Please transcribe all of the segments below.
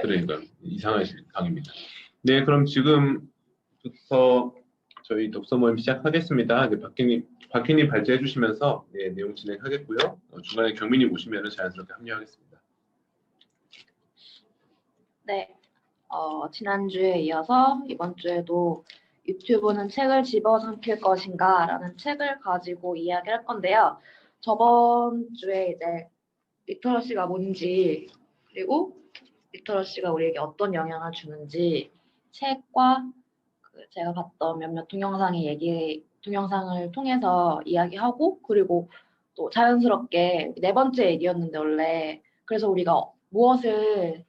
그러니까 이상하신 강입니다. 네, 그럼 지금부터 저희 독서 모임 시작하겠습니다. 네, 박희님 발제해 주시면서 네, 내용 진행하겠고요. 중간에 경민님 오시면 자연스럽게 합류하겠습니다. 네, 지난주에 이어서 이번 주에도 유튜브는 책을 집어삼킬 것인가 라는 책을 가지고 이야기할 건데요. 저번 주에 이제 리터러시가 뭔지, 그리고 리터러시가 우리에게 어떤 영향을 주는지 책과 제가 봤던 몇몇 동영상을 통해서 이야기하고, 그리고 또 자연스럽게 네 번째 얘기였는데 원래, 그래서 우리가 무엇을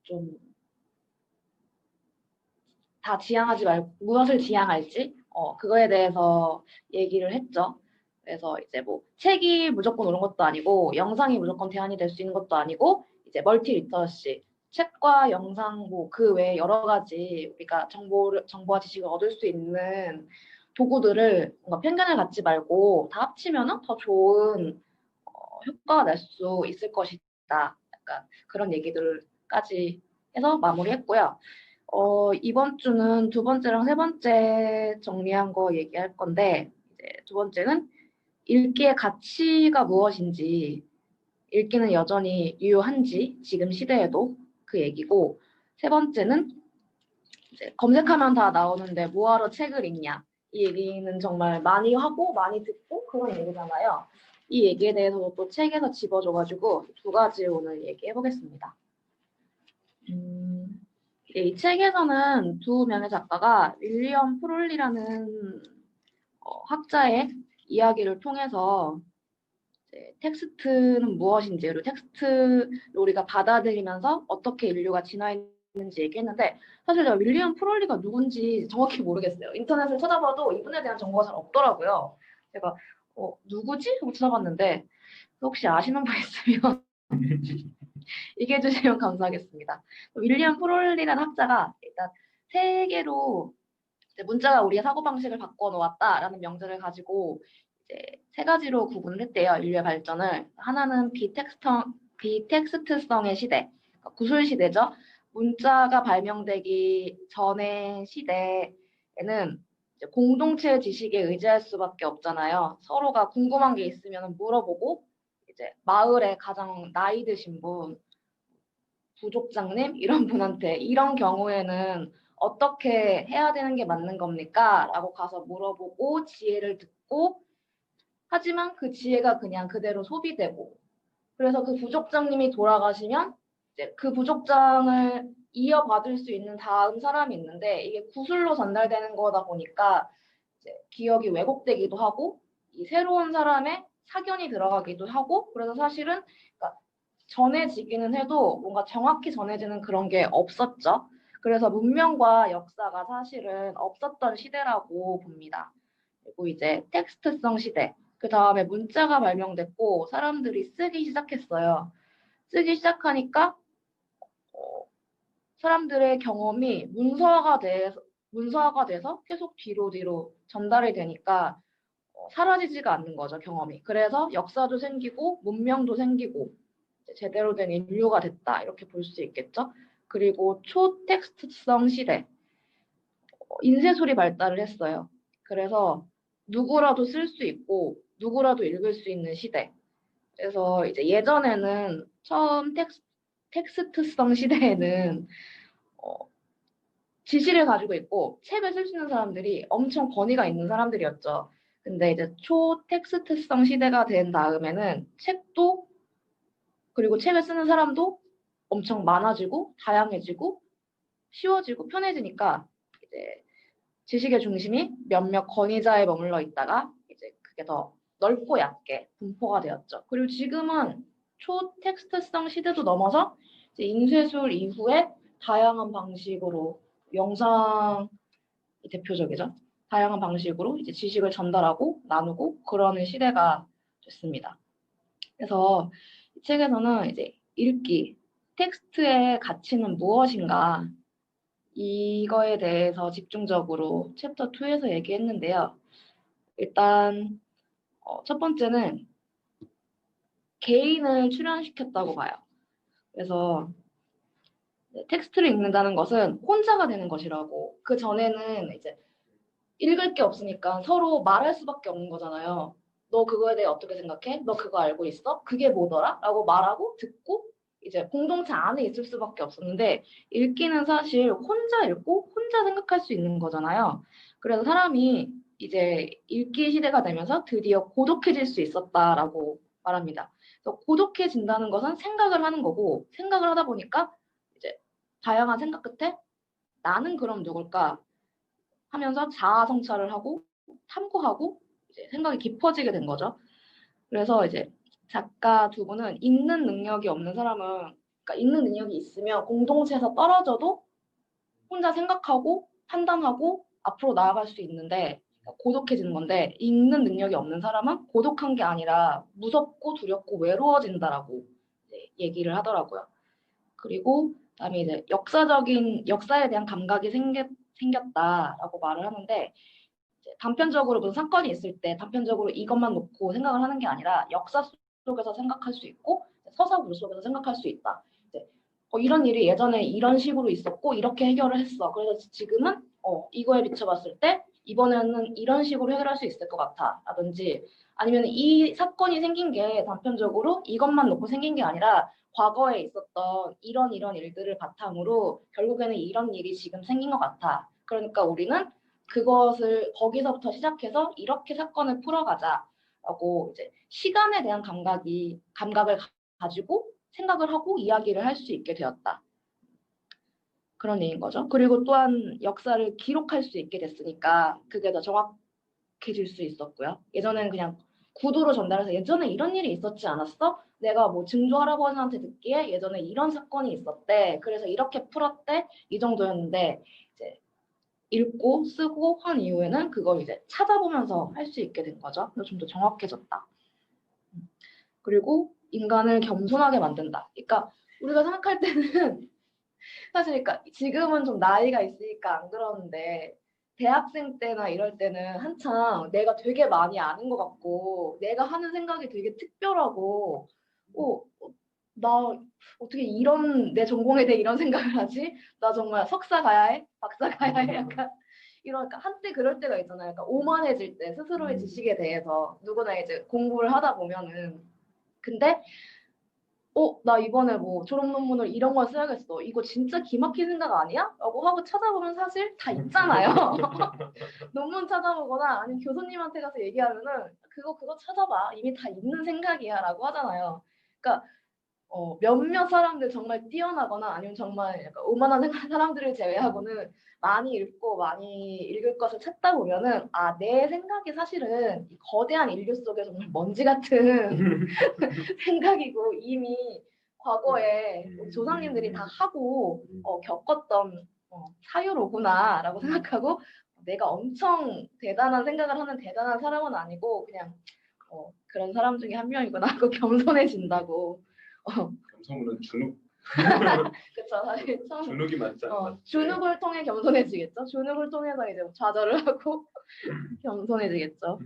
좀 다 지향하지 말고 무엇을 지향할지 그거에 대해서 얘기를 했죠. 그래서 이제 뭐 책이 무조건 옳은 것도 아니고 영상이 무조건 대안이 될 수 있는 것도 아니고, 이제 멀티 리터러시, 책과 영상 뭐 그 외에 여러 가지 우리가 정보와 지식을 얻을 수 있는 도구들을 뭔가 편견을 갖지 말고 다 합치면은 더 좋은 효과가 날 수 있을 것이다. 약간 그런 얘기들까지 해서 마무리했고요. 이번 주는 두 번째랑 세 번째 정리한 거 얘기할 건데, 이제 두 번째는 읽기의 가치가 무엇인지, 읽기는 여전히 유효한지, 지금 시대에도 그 얘기고, 세 번째는 이제 검색하면 다 나오는데 뭐하러 책을 읽냐. 이 얘기는 정말 많이 하고 많이 듣고 그런 얘기잖아요. 이 얘기에 대해서도 또 책에서 집어줘가지고 두 가지 오늘 얘기해 보겠습니다. 이 책에서는 두 명의 작가가 윌리엄 프롤리라는 학자의 이야기를 통해서 이제 텍스트는 무엇인지, 그리고 텍스트를 우리가 받아들이면서 어떻게 인류가 진화했는지 얘기했는데, 사실 제가 윌리엄 프롤리가 누군지 정확히 모르겠어요. 인터넷을 찾아봐도 이분에 대한 정보가 잘 없더라고요. 제가 누구지? 하고 찾아봤는데, 혹시 아시는 분 있으면 얘기해 주시면 감사하겠습니다. 윌리엄 프롤리라는 학자가 일단 세계로 문자가 우리의 사고방식을 바꿔놓았다라는 명제를 가지고 이제 세 가지로 구분을 했대요. 인류의 발전을. 하나는 비텍스트성의 시대, 그러니까 구술 시대죠. 문자가 발명되기 전의 시대에는 이제 공동체 지식에 의지할 수밖에 없잖아요. 서로가 궁금한 게 있으면 물어보고, 이제 마을에 가장 나이 드신 분, 부족장님 이런 분한테 이런 경우에는 어떻게 해야 되는 게 맞는 겁니까? 라고 가서 물어보고 지혜를 듣고, 하지만 그 지혜가 그냥 그대로 소비되고, 그래서 그 부족장님이 돌아가시면 이제 그 부족장을 이어받을 수 있는 다음 사람이 있는데, 이게 구술로 전달되는 거다 보니까 이제 기억이 왜곡되기도 하고 이 새로운 사람의 사견이 들어가기도 하고, 그래서 사실은 그러니까 전해지기는 해도 뭔가 정확히 전해지는 그런 게 없었죠. 그래서 문명과 역사가 사실은 없었던 시대라고 봅니다. 그리고 이제 텍스트성 시대, 그 다음에 문자가 발명됐고 사람들이 쓰기 시작했어요. 쓰기 시작하니까 사람들의 경험이 문서화가 돼서 계속 뒤로 전달이 되니까 사라지지가 않는 거죠, 경험이. 그래서 역사도 생기고 문명도 생기고 제대로 된 인류가 됐다, 이렇게 볼 수 있겠죠. 그리고 초텍스트성 시대, 인쇄술이 발달을 했어요. 그래서 누구라도 쓸 수 있고 누구라도 읽을 수 있는 시대. 그래서 이제 예전에는 처음 텍스트성 시대에는 지시를 가지고 있고 책을 쓸 수 있는 사람들이 엄청 권위가 있는 사람들이었죠. 근데 이제 초텍스트성 시대가 된 다음에는 책도, 그리고 책을 쓰는 사람도 엄청 많아지고 다양해지고 쉬워지고 편해지니까 이제 지식의 중심이 몇몇 권위자에 머물러 있다가 이제 그게 더 넓고 얕게 분포가 되었죠. 그리고 지금은 초텍스트성 시대도 넘어서 이제 인쇄술 이후에 다양한 방식으로, 영상이 대표적이죠. 다양한 방식으로 이제 지식을 전달하고 나누고 그러는 시대가 됐습니다. 그래서 이 책에서는 이제 읽기, 텍스트의 가치는 무엇인가, 이거에 대해서 집중적으로 챕터 2에서 얘기했는데요. 일단 첫 번째는 개인을 출연시켰다고 봐요. 그래서 텍스트를 읽는다는 것은 혼자가 되는 것이라고. 그 전에는 이제 읽을 게 없으니까 서로 말할 수밖에 없는 거잖아요. 너 그거에 대해 어떻게 생각해? 너 그거 알고 있어? 그게 뭐더라? 라고 말하고 듣고 이제 공동체 안에 있을 수밖에 없었는데 읽기는 사실 혼자 읽고 혼자 생각할 수 있는 거잖아요. 그래서 사람이 이제 읽기 시대가 되면서 드디어 고독해질 수 있었다라고 말합니다. 그래서 고독해진다는 것은 생각을 하는 거고 생각을 하다 보니까 이제 다양한 생각 끝에 나는 그럼 누굴까 하면서 자아 성찰을 하고 탐구하고 이제 생각이 깊어지게 된 거죠. 그래서 이제 작가 두 분은 읽는 능력이 없는 사람은 그러니까 읽는 능력이 있으면 공동체에서 떨어져도 혼자 생각하고 판단하고 앞으로 나아갈 수 있는데 고독해지는 건데 읽는 능력이 없는 사람은 고독한 게 아니라 무섭고 두렵고 외로워진다라고 이제 얘기를 하더라고요. 그리고 그다음에 이제 역사에 대한 감각이 생겼다라고 말을 하는데 이제 단편적으로 무슨 사건이 있을 때 단편적으로 이것만 놓고 생각을 하는 게 아니라 역사 속에서 생각할 수 있고 서사물 속에서 생각할 수 있다. 이제 이런 일이 예전에 이런 식으로 있었고 이렇게 해결을 했어. 그래서 지금은 이거에 비춰봤을 때 이번에는 이런 식으로 해결할 수 있을 것 같아. 라든지 아니면 이 사건이 생긴 게 단편적으로 이것만 놓고 생긴 게 아니라 과거에 있었던 이런 일들을 바탕으로 결국에는 이런 일이 지금 생긴 것 같아. 그러니까 우리는 그것을 거기서부터 시작해서 이렇게 사건을 풀어가자라고 이제 시간에 대한 감각을 가지고 생각을 하고 이야기를 할 수 있게 되었다. 그런 얘기인 거죠. 그리고 또한 역사를 기록할 수 있게 됐으니까 그게 더 정확해질 수 있었고요. 예전에는 그냥 구두로 전달해서 예전에 이런 일이 있었지 않았어? 내가 뭐 증조 할아버지한테 듣기에 예전에 이런 사건이 있었대. 그래서 이렇게 풀었대. 이 정도였는데 이제 읽고 쓰고 한 이후에는 그걸 이제 찾아보면서 할 수 있게 된 거죠. 그래서 좀 더 정확해졌다. 그리고 인간을 겸손하게 만든다. 그러니까 우리가 생각할 때는 사실 그러니까 지금은 좀 나이가 있으니까 안 그러는데 대학생 때나 이럴 때는 한창 내가 되게 많이 아는 것 같고 내가 하는 생각이 되게 특별하고 나 어떻게 이런 내 전공에 대해 이런 생각을 하지? 나 정말 석사 가야 해? 박사 가야 해? 약간 이러니까 한때 그럴 때가 있잖아요. 약간 오만해질 때 스스로의 지식에 대해서 누구나 이제 공부를 하다 보면은 근데 나 이번에 뭐 졸업 논문을 이런 걸 써야겠어. 이거 진짜 기막힌 생각 아니야? 라고 하고 찾아보면 사실 다 있잖아요. 논문 찾아보거나 아니면 교수님한테 가서 얘기하면은 그거 찾아봐. 이미 다 있는 생각이야. 라고 하잖아요. 그러니까 몇몇 사람들 정말 뛰어나거나 아니면 정말 약간 오만한 사람들을 제외하고는 많이 읽고 많이 읽을 것을 찾다 보면은 내 생각이 사실은 이 거대한 인류 속에 정말 먼지 같은 생각이고 이미 과거에 우리 조상님들이 다 하고 겪었던 사유로구나라고 생각하고 내가 엄청 대단한 생각을 하는 대단한 사람은 아니고 그냥 그런 사람 중에 한 명이구나 하고 겸손해진다고. 겸손은 준욱. 그쵸. 사실 처음 준욱이 맞잖아. 준욱을 통해 겸손해지겠죠. 준욱을 통해서 이제 좌절을 하고 겸손해지겠죠.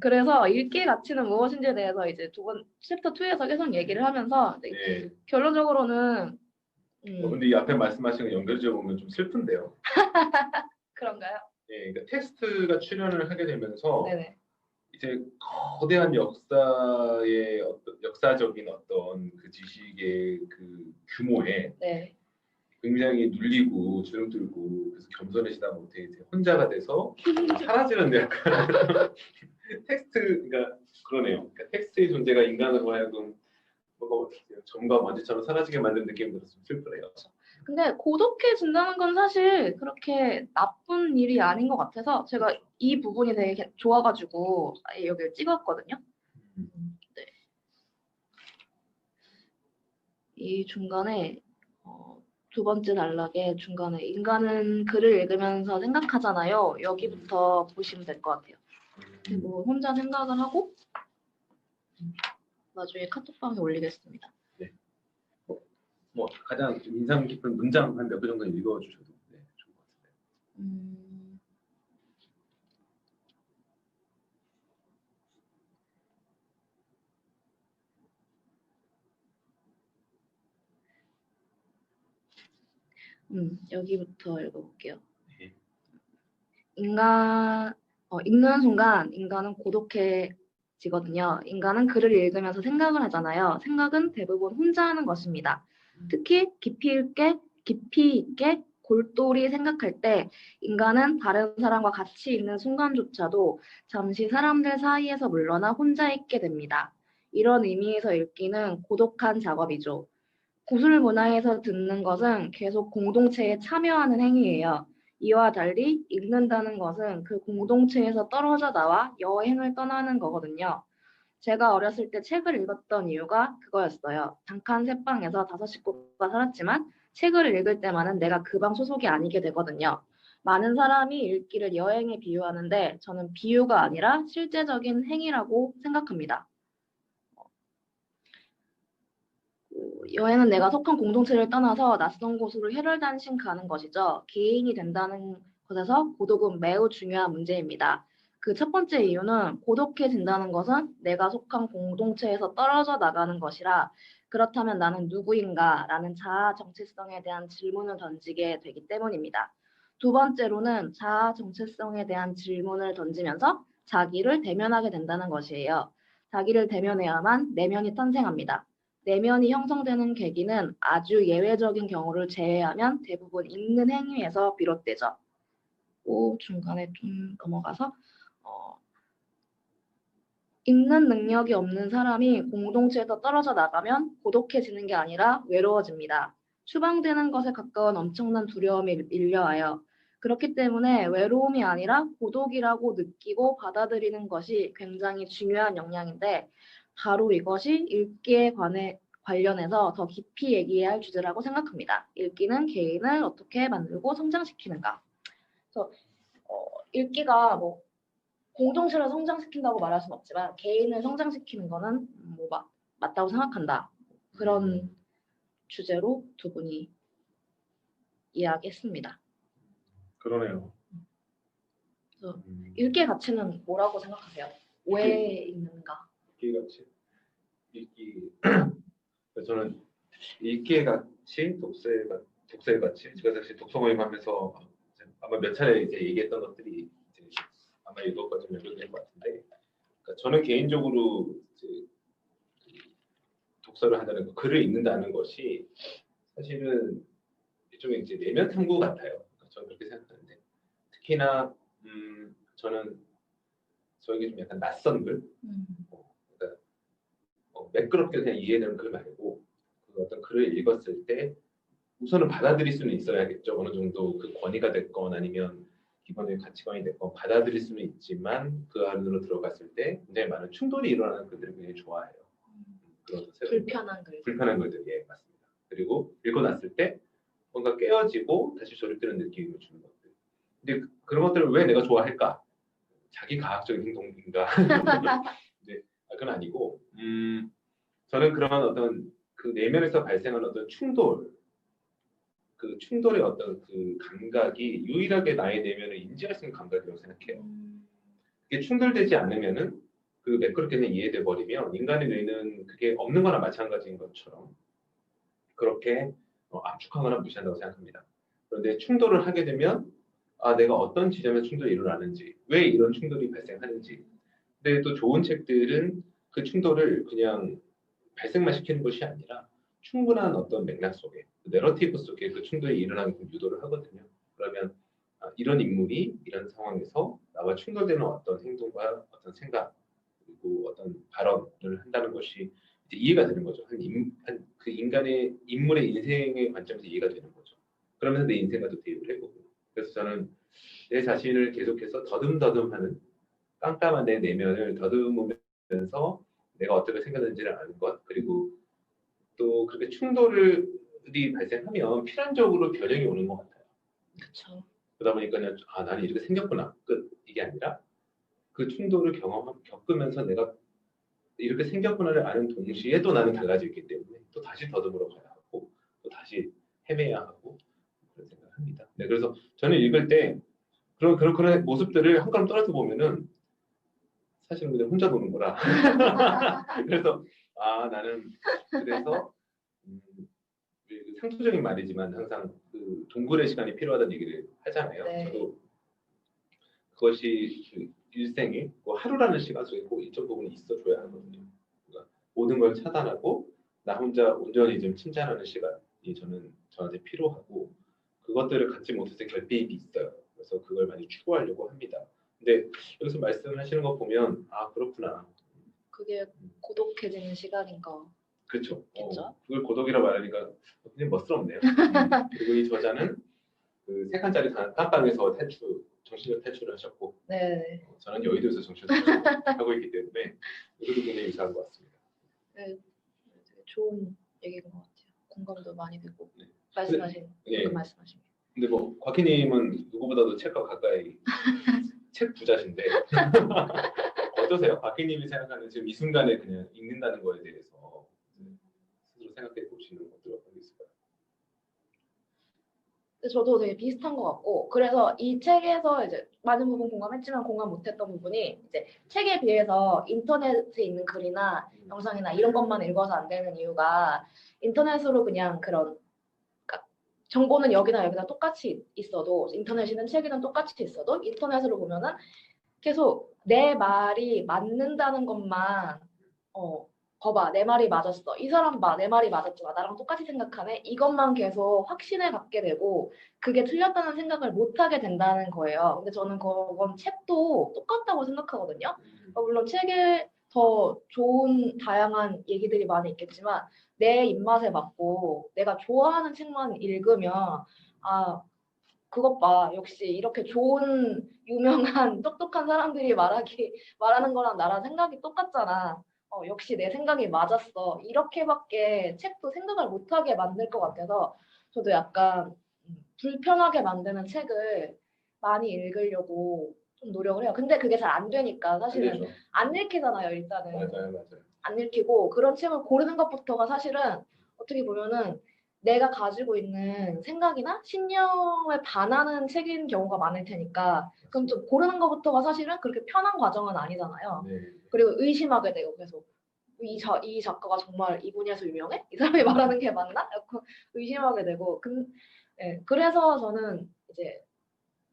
그래서 읽기의 가치는 무엇인지에 대해서 이제 챕터 2에서 계속 얘기를 하면서 네. 결론적으로는 근데 이 앞에 말씀하신 거 연결지어 보면 좀 슬픈데요. 그런가요? 네, 그러니까 텍스트가 출연을 하게 되면서 네네. 이제 거대한 역사적인 어떤 그 지식의 그 규모에 네. 굉장히 눌리고 주눅들고 그래서 겸손해지다 못해 이제 혼자가 돼서 사라지는 약간 그러니까 그러네요. 그러니까 텍스트의 존재가 인간으로 하여금 뭔가 점과 먼지처럼 사라지게 만든 느낌이 들어서 좀 슬프네요. 근데 고독해진다는 건 사실 그렇게 나쁜 일이 아닌 것 같아서 제가 이 부분이 되게 좋아가지고 여기를 찍었거든요. 네. 이 중간에 두 번째 단락에 중간에 인간은 글을 읽으면서 생각하잖아요. 여기부터 보시면 될 것 같아요. 그리고 혼자 생각을 하고 나중에 카톡방에 올리겠습니다. 네. 뭐 가장 좀 인상 깊은 문장 한 몇 개 정도 읽어주셔도 네, 좋을 것 같은데. 여기부터 읽어볼게요. 네. 읽는 순간 인간은 고독해지거든요. 인간은 글을 읽으면서 생각을 하잖아요. 생각은 대부분 혼자 하는 것입니다. 특히 깊이 있게 골똘히 생각할 때 인간은 다른 사람과 같이 있는 순간조차도 잠시 사람들 사이에서 물러나 혼자 있게 됩니다. 이런 의미에서 읽기는 고독한 작업이죠. 구술 문화에서 듣는 것은 계속 공동체에 참여하는 행위예요. 이와 달리 읽는다는 것은 그 공동체에서 떨어져 나와 여행을 떠나는 거거든요. 제가 어렸을 때 책을 읽었던 이유가 그거였어요. 단칸 새방에서 5식구가 살았지만 책을 읽을 때만은 내가 그 방 소속이 아니게 되거든요. 많은 사람이 읽기를 여행에 비유하는데 저는 비유가 아니라 실제적인 행위라고 생각합니다. 여행은 내가 속한 공동체를 떠나서 낯선 곳으로 혈혈단신 가는 것이죠. 개인이 된다는 것에서 고독은 매우 중요한 문제입니다. 그 첫 번째 이유는 고독해진다는 것은 내가 속한 공동체에서 떨어져 나가는 것이라 그렇다면 나는 누구인가? 라는 자아 정체성에 대한 질문을 던지게 되기 때문입니다. 두 번째로는 자아 정체성에 대한 질문을 던지면서 자기를 대면하게 된다는 것이에요. 자기를 대면해야만 내면이 탄생합니다. 내면이 형성되는 계기는 아주 예외적인 경우를 제외하면 대부분 읽는 행위에서 비롯되죠. 또 중간에 좀 넘어가서 읽는 능력이 없는 사람이 공동체에서 떨어져 나가면 고독해지는 게 아니라 외로워집니다. 추방되는 것에 가까운 엄청난 두려움이 밀려와요. 그렇기 때문에 외로움이 아니라 고독이라고 느끼고 받아들이는 것이 굉장히 중요한 역량인데 바로 이것이 읽기에 관련해서 더 깊이 얘기해야 할 주제라고 생각합니다. 읽기는 개인을 어떻게 만들고 성장시키는가. 그래서 읽기가 뭐 공동체를 성장시킨다고 말할 수는 없지만 개인을 성장시키는 거는 뭐 맞다고 생각한다. 그런 주제로 두 분이 이야기했습니다. 그러네요. 그래서 읽기의 가치는 뭐라고 생각하세요? 왜 읽는가? 읽기의 가치. 읽기. 저는 읽기의 가치, 독서의 가치. 제가 사실 독서 모임 하면서 아마 몇 차례 이제 얘기했던 것들이 이제 아마 이것과 좀 연결된 것 같은데, 그러니까 저는 개인적으로 이제 독서를 한다는 거, 글을 읽는다는 것이 사실은 일종의 이제 내면 탐구 같아요. 그러니까 저는 그렇게 생각하는데, 특히나 저는 저에게 좀 약간 낯선 글, 그러니까 매끄럽게 그냥 이해되는 글 말고 그 어떤 글을 읽었을 때 우선은 받아들일 수는 있어야겠죠. 어느 정도 그 권위가 됐건 아니면 기본적인 가치관이 됐건 받아들일 수는 있지만 그 안으로 들어갔을 때 굉장히 많은 충돌이 일어나는 글들을 굉장히 좋아해요. 그런 불편한 글들, 예, 맞습니다. 그리고 읽고 났을 때 뭔가 깨어지고 다시 조립되는 느낌을 주는 것들. 근데 그런 것들을 왜 내가 좋아할까? 자기 과학적인 행동인가? 네, 그건 아니고, 저는 그런 어떤 그 내면에서 발생하는 어떤 충돌, 그 충돌의 어떤 그 감각이 유일하게 나의 내면을 인지할 수 있는 감각이라고 생각해요. 그게 충돌되지 않으면은 그 매끄럽게 그냥 이해돼 버리면 인간의 뇌는 그게 없는 거나 마찬가지인 것처럼 그렇게 압축하거나 무시한다고 생각합니다. 그런데 충돌을 하게 되면 내가 어떤 지점에서 충돌이 일어나는지, 왜 이런 충돌이 발생하는지. 근데 또 좋은 책들은 그 충돌을 그냥 발생만 시키는 것이 아니라 충분한 어떤 맥락 속에, 그 내러티브 속에 그 충돌이 일어나는 유도를 하거든요. 그러면 이런 인물이 이런 상황에서 나와 충돌되는 어떤 행동과 어떤 생각 그리고 어떤 발언을 한다는 것이 이제 이해가 되는 거죠. 그 인간의 인물의 인생의 관점에서 이해가 되는 거죠. 그러면서 내 인생과 또 대입을 해보고. 그래서 저는 내 자신을 계속해서 더듬더듬하는 깜깜한 내 내면을 더듬으면서 내가 어떻게 생겼는지를 아는 것 그리고 또 그렇게 충돌이 발생하면 필연적으로 변형이 오는 것 같아요. 그렇죠. 그러다 보니까 나는 이렇게 생겼구나 끝 이게 아니라 그 충돌을 겪으면서 내가 이렇게 생겼구나를 아는 동시에 또 나는 달라져 있기 때문에 또 다시 더듬으러 가야 하고 또 다시 헤매야 하고 그런 생각을 합니다. 네, 그래서 저는 읽을 때 그런 모습들을 한 걸음 떨어져 보면은 사실은 그냥 혼자 노는 거라. 그래서 나는 그래서 상투적인 말이지만 항상 그 그 동굴의 시간이 필요하다는 얘기를 하잖아요. 네. 저도 그것이 그 일생에 뭐 하루라는 시간 속에 꼭 일정 부분이 있어줘야 하거든요. 그러니까 모든 걸 차단하고 나 혼자 온전히 좀 침잠하는 시간이 저한테 필요하고 그것들을 갖지 못해서 결핍이 있어요. 그래서 그걸 많이 추구하려고 합니다. 근데 여기서 말씀하시는 거 보면 아 그렇구나. 그게 고독해지는 시간인 거. 그렇죠. 그쵸? 그걸 고독이라 말하니까 굉장히 멋스럽네요. 그리고 이 저자는 그 3칸짜리 깜방에서 정신력 탈출을 하셨고 네. 저는 여의도에서 정신력 탈출을 하고 있기 때문에 이것도 굉장히 유사한 것 같습니다. 네. 되게 좋은 얘기인 것 같아요. 공감도 많이 되고 네. 말씀하신 예. 그 말씀하신 게. 근데 뭐 곽희님은 누구보다도 책과 가까이 책 부자신데 어떠세요? 곽희님이 생각하는 지금 이 순간에 그냥 읽는다는 거에 대해서 스스로 생각해 보시는 것들 어떤 게 있을까요? 근데 저도 되게 비슷한 것 같고 그래서 이 책에서 이제 많은 부분 공감했지만 공감 못했던 부분이 이제 책에 비해서 인터넷에 있는 글이나 영상이나 이런 것만 읽어서 안 되는 이유가 인터넷으로 그냥 그런 그러니까 정보는 여기나 여기나 똑같이 있어도 인터넷이든 책이든 똑같이 있어도 인터넷으로 보면은 계속 내 말이 맞는다는 것만 거봐 내 말이 맞았어 이 사람 봐 내 말이 맞았잖아 나랑 똑같이 생각하네 이것만 계속 확신을 갖게 되고 그게 틀렸다는 생각을 못 하게 된다는 거예요. 근데 저는 그건 책도 똑같다고 생각하거든요. 물론 책에 더 좋은 다양한 얘기들이 많이 있겠지만 내 입맛에 맞고 내가 좋아하는 책만 읽으면 아 그것 봐. 역시 이렇게 좋은 유명한 똑똑한 사람들이 말하는 거랑 나랑 생각이 똑같잖아. 역시 내 생각이 맞았어. 이렇게밖에 책도 생각을 못하게 만들 것 같아서 저도 약간 불편하게 만드는 책을 많이 읽으려고 좀 노력을 해요. 근데 그게 잘 안 되니까 사실은 되죠. 안 읽히잖아요, 일단은. 맞아요. 안 읽히고 그런 책을 고르는 것부터가 사실은 어떻게 보면은 내가 가지고 있는 생각이나 신념에 반하는 책인 경우가 많을 테니까 그럼 좀 고르는 것부터가 사실은 그렇게 편한 과정은 아니잖아요. 네. 그리고 의심하게 되고 계속 이 작가가 정말 이 분야에서 유명해? 이 사람이 말하는 게 맞나? 약간 의심하게 되고 네, 그래서 저는 이제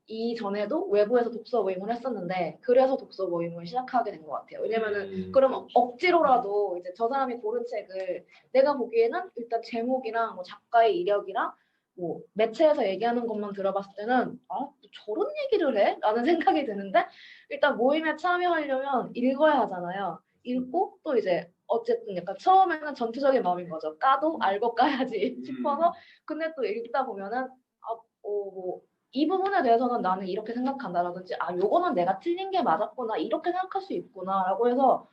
이전에도 외부에서 독서 모임을 했었는데 그래서 독서 모임을 시작하게 된 것 같아요. 왜냐면은 그럼 억지로라도 이제 저 사람이 고른 책을 내가 보기에는 일단 제목이랑 뭐 작가의 이력이랑 뭐 매체에서 얘기하는 것만 들어봤을 때는 뭐 저런 얘기를 해? 라는 생각이 드는데 일단 모임에 참여하려면 읽어야 하잖아요. 읽고 또 이제 어쨌든 약간 처음에는 전투적인 마음인 거죠. 까도 알고 까야지 싶어서 근데 또 읽다 보면은 이 부분에 대해서는 나는 이렇게 생각한다라든지 요거는 내가 틀린 게 맞았구나 이렇게 생각할 수 있구나라고 해서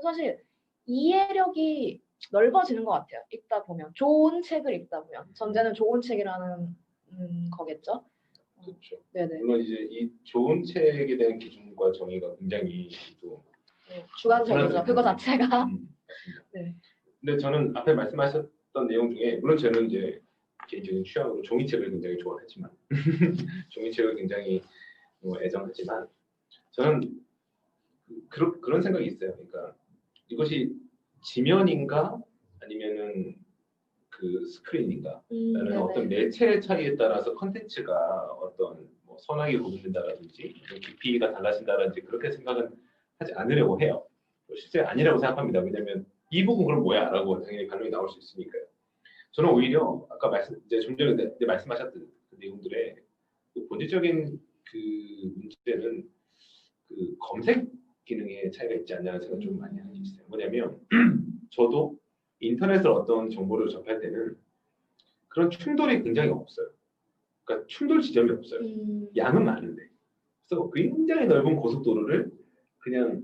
사실 이해력이 넓어지는 것 같아요. 읽다 보면 좋은 책을 읽다 보면 전제는 좋은 책이라는 거겠죠. 그렇죠. 네네. 물론 이제 이 좋은 책에 대한 기준과 정의가 굉장히 또 주관적이죠. 그거 자체가. 맞습니다. 네. 근데 저는 앞에 말씀하셨던 내용 중에 물론 저는 이제 개인적인 취향으로 종이책을 굉장히 좋아하지만 종이책을 굉장히 애정하지만 저는 그런 생각이 있어요. 그러니까 이것이 지면인가 아니면은 그 스크린인가 라는 어떤 매체의 차이에 따라서 컨텐츠가 어떤 뭐 선하게 구분된다라든지 깊이가 달라진다라든지 그렇게 생각은 하지 않으려고 해요. 실제 아니라고 생각합니다. 왜냐하면 이 부분 그럼 뭐야? 라고 당연히 반론이 나올 수 있으니까요. 저는 오히려 아까 이제 좀 전에 말씀하셨던 그 내용들의 그 본질적인 그 문제는 그 검색 기능의 차이가 있지 않냐는 생각을 좀 많이 하고 있어요. 뭐냐면 저도 인터넷을 어떤 정보를 접할 때는 그런 충돌이 굉장히 없어요. 그러니까 충돌 지점이 없어요. 양은 많은데. 그래서 굉장히 넓은 고속도로를 그냥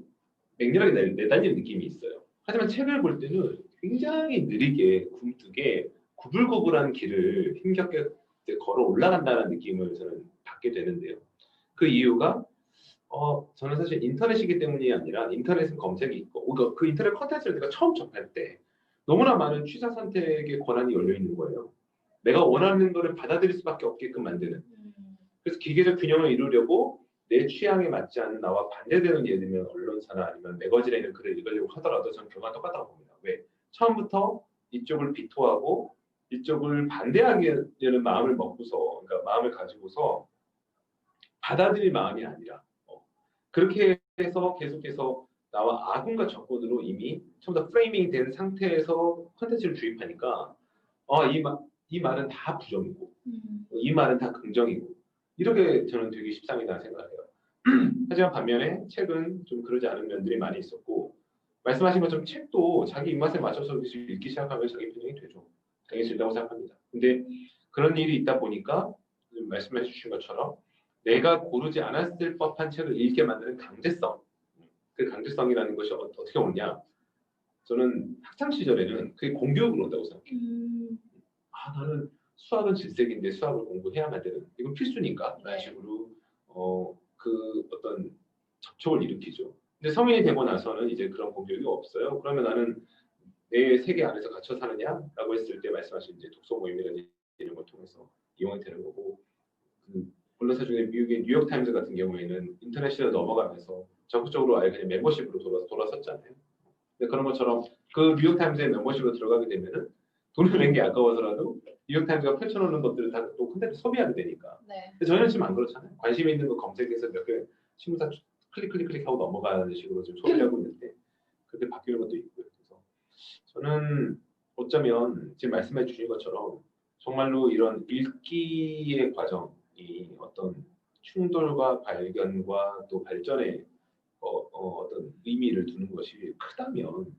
맹렬하게 내달리는 느낌이 있어요. 하지만 책을 볼 때는 굉장히 느리게 굼뜨게 구불구불한 길을 힘겹게 걸어 올라간다는 느낌을 저는 받게 되는데요. 그 이유가 저는 사실 인터넷이기 때문이 아니라 인터넷은 검색이 있고 그러니까 그 인터넷 컨텐츠를 내가 처음 접할 때 너무나 많은 취사 선택의 권한이 열려 있는 거예요. 내가 원하는 거를 받아들일 수밖에 없게끔 만드는. 그래서 기계적 균형을 이루려고 내 취향에 맞지 않는 나와 반대되는 예를 들면 언론사나 아니면 매거진에 있는 글을 읽으려고 하더라도 저는 결과가 똑같다고 봅니다. 왜? 처음부터 이쪽을 비토하고 이쪽을 반대하려는 마음을 먹고서, 그러니까 마음을 가지고서 받아들일 마음이 아니라 그렇게 해서 계속해서 나와 악운과 적군으로 이미 좀 더 프레이밍 된 상태에서 컨텐츠를 주입하니까 이 말은 다 부정이고 이 말은 다 긍정이고 이렇게 저는 되게 십상이다 생각해요. 하지만 반면에 책은 좀 그러지 않은 면들이 많이 있었고 말씀하신 것처럼 책도 자기 입맛에 맞춰서 읽기 시작하면 자기 편향이 되죠. 자기 즐다고 생각합니다. 근데 그런 일이 있다 보니까 말씀해 주신 것처럼 내가 고르지 않았을 법한 책을 읽게 만드는 강제성, 그 강제성이라는 것이 어떻게 오냐? 저는 학창 시절에는 그게 공교육으로 온다고 생각해요. 나는 수학은 질색인데 수학을 공부해야만 되는 이건 필수니까 이런 식으로 그 어떤 접촉을 일으키죠. 근데 성인이 되고 나서는 이제 그런 공교육이 없어요. 그러면 나는 내 세계 안에서 갇혀 사느냐라고 했을 때 말씀하신 이제 독서 모임이라는 이런 걸 통해서 이용이 되는 거고 그 언론사 중에 미국의 뉴욕 타임즈 같은 경우에는 인터넷으로 넘어가면서 적극적으로 아예 그냥 멤버십으로 돌아섰잖아요. 근데 그런 것처럼 그 뉴욕 타임즈의 멤버십으로 들어가게 되면은 돈을 낸 게 아까워서라도 뉴욕 타임즈가 펼쳐놓는 것들을 다 또 콘텐츠 소비하게 되니까. 네. 근데 저희는 지금 안 그렇잖아요. 관심 있는 거 검색해서 몇 개 신문사 클릭하고 넘어가는 식으로 지금 소비하고 있는데 그렇게 바뀌는 것도 있고요. 그래서 저는 어쩌면 지금 말씀해 주신 것처럼 정말로 이런 읽기의 과정이 어떤 충돌과 발견과 또 발전에 어떤 의미를 두는 것이 크다면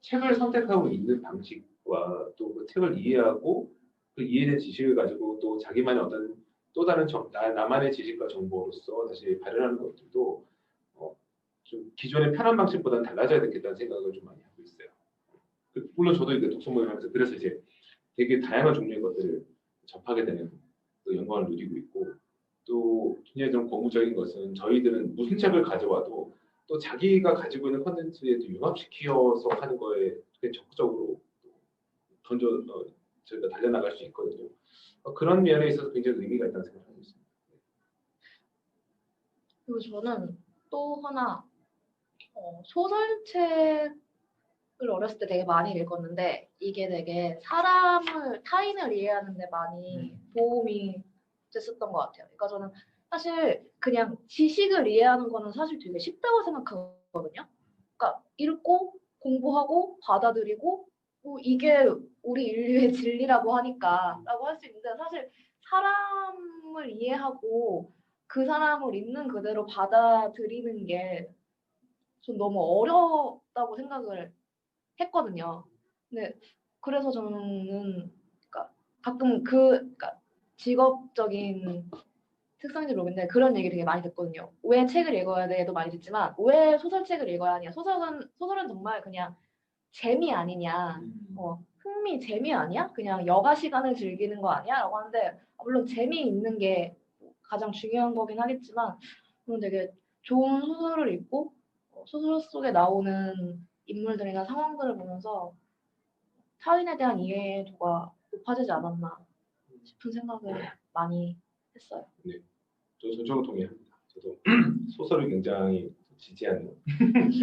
책을 선택하고 있는 방식과 또 그 책을 이해하고 그 이해된 지식을 가지고 또 자기만의 어떤 또 다른 나만의 지식과 정보로서 다시 발현하는 것들도 좀 기존의 편한 방식보다는 달라져야 되겠다는 생각을 좀 많이 하고 있어요. 물론 저도 이제 독서 모임 하면서 그래서 이제 되게 다양한 종류의 것들을 접하게 되는 또 영광을 누리고 있고 또 굉장히 좀 고무적인 것은 저희들은 무슨 책을 가져와도 또 자기가 가지고 있는 컨텐츠에 융합시켜서 하는 거에 적극적으로 저희가 달려나갈 수 있거든요. 그런 면에 있어서 굉장히 의미가 있다는 생각을 하고 있습니다. 그리고 저는 또 하나 소설책을 어렸을 때 되게 많이 읽었는데 이게 되게 타인을 이해하는 데 많이 도움이 됐었던 것 같아요. 그러니까 저는 사실 그냥 지식을 이해하는 거는 사실 되게 쉽다고 생각하거든요. 그러니까 읽고 공부하고 받아들이고 이게 우리 인류의 진리라고 하니까라고 할 수 있는데 사실 사람을 이해하고 그 사람을 있는 그대로 받아들이는 게 좀 너무 어렵다고 생각을 했거든요. 근데 그래서 저는 그러니까 가끔 그러니까 직업적인 특성인지 모르겠는데 그런 얘기 되게 많이 듣거든요. 왜 책을 읽어야 돼도 많이 듣지만 왜 소설책을 읽어야 하냐. 소설은 정말 그냥 재미 아니냐. 흥미 재미 아니야? 그냥 여가 시간을 즐기는 거 아니야? 라고 하는데 물론 재미있는 게 가장 중요한 거긴 하겠지만 저는 되게 좋은 소설을 읽고 소설 속에 나오는 인물들이나 상황들을 보면서 타인에 대한 이해도가 높아지지 않았나 싶은 생각을 많이 했어요. 네, 저도 전적으로 동의합니다. 저도 소설을 굉장히 지지하는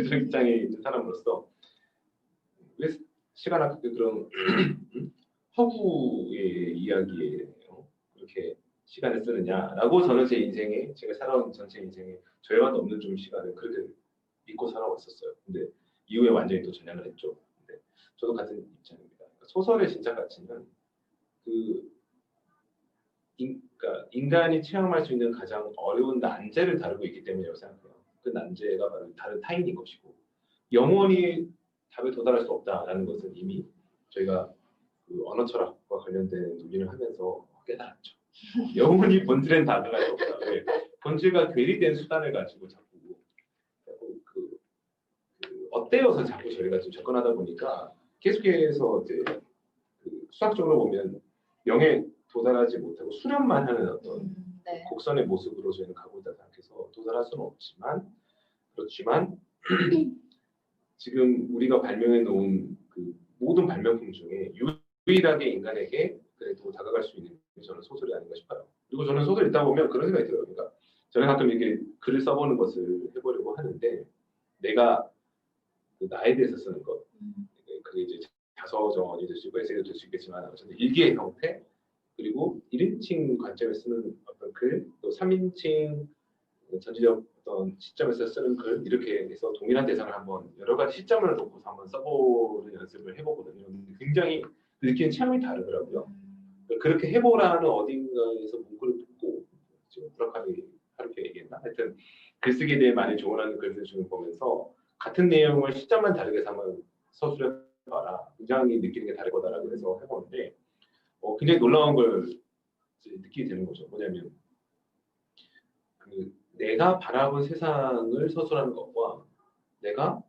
그런 입장에 있는 사람으로서 왜 시간 아깝게 그런 허구의 이야기에 그렇게 시간을 쓰느냐라고 저는 제 인생에 제가 살아온 전체 인생에 절반 넘는 좀 시간을 그렇게 믿고 살아왔었어요. 근데 이후에 완전히 또 전향을 했죠. 근데 저도 같은 입장입니다. 그러니까 소설의 진짜 가치는 그러니까 인간이 체험할 수 있는 가장 어려운 난제를 다루고 있기 때문이라고 생각해요. 그 난제가 바로 다른 타인인 것이고 영원히 답에 도달할 수 없다라는 것은 이미 저희가 그 언어 철학과 관련된 논의를 하면서 깨달았죠. 영원히 본질엔 다가갈 수 없다. 왜? 본질과 괴리된 수단을 가지고 자꾸 엇대어서 자꾸 저희가 좀 접근하다 보니까 계속해서 이제 수학적으로 보면 명에 도달하지 못하고 수련만 하는 어떤 네. 곡선의 모습으로 저희는 가고 있다 생각해서 도달할 수는 없지만 그렇지만 지금 우리가 발명해 놓은 그 모든 발명품 중에 유일하게 인간에게 그래도 다가갈 수 있는 게 저는 소설이 아닌가 싶어요. 그리고 저는 소설 읽다 보면 그런 생각이 들어요. 그러니까 저는 가끔 이렇게 글을 써보는 것을 해보려고 하는데 내가 그 나에 대해서 쓰는 것, 그게 이제 자서 정원이 될 수 있고 에세이도 될 수 있겠지만 어쨌든 일기의 형태 그리고 1인칭 관점에 쓰는 어떤 글, 또 3인칭 전지적 어떤 시점에서 쓰는 글 이렇게 해서 동일한 대상을 한번 여러 가지 시점을 놓고서 한번 써보는 연습을 해보거든요. 근데 굉장히 느끼는 취향이 다르더라고요. 그렇게 해보라는 어딘가에서 문구를 듣고 지금 무라카미 하루키 얘기했나? 하여튼 글쓰기에 대해 많이 조언하는 글들 중에 보면서 같은 내용을 시점만 다르게 삼은 서술해봐라. 굉장히 느끼는 게 다를 거다라고 해서 해보는데 굉장히 놀라운 걸 이제 느끼게 되는 거죠. 뭐냐면 그 내가 바라본 세상을 서술하는 것과 내가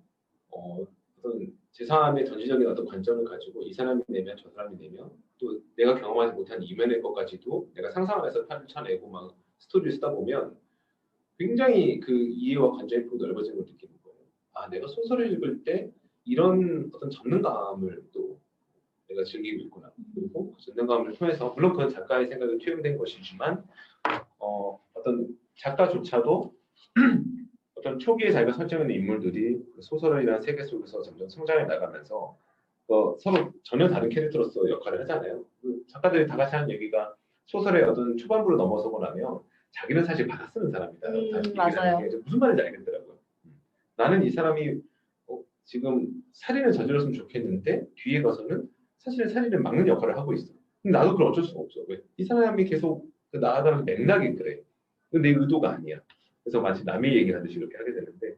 어떤 제3의 전지적인 어떤 관점을 가지고 이 사람이 내면 저 사람이 내면 또 내가 경험하지 못한 이면의 것까지도 내가 상상해서 팔을 쳐내고 막 스토리를 쓰다 보면 굉장히 그 이해와 관점이 넓어지는 걸 느끼는 거예요. 아, 내가 소설을 읽을 때 이런 어떤 전능감을 또 내가 즐기고 있구나. 그리고 그 전능감을 통해서 물론 그건 작가의 생각에 투영된 것이지만 어떤 작가조차도 어떤 초기에 자기가 설정하는 인물들이 그 소설이라는 세계 속에서 점점 성장해 나가면서 서로 전혀 다른 캐릭터로서 역할을 하잖아요. 그 작가들이 다 같이 하는 얘기가 소설의 어떤 초반부로 넘어서고 나면 자기는 사실 받아 쓰는 사람이다. 맞아요. 게 무슨 말인지 알겠더라고요. 나는 이 사람이 지금 살인을 저질렀으면 좋겠는데 뒤에 가서는 사실 살인을 막는 역할을 하고 있어. 근데 나도 그걸 어쩔 수가 없어. 왜? 이 사람이 계속 나아가는 맥락이 그래. 근데 내 의도가 아니야. 그래서 마치 남의 얘기를 하듯이 그렇게 하게 되는데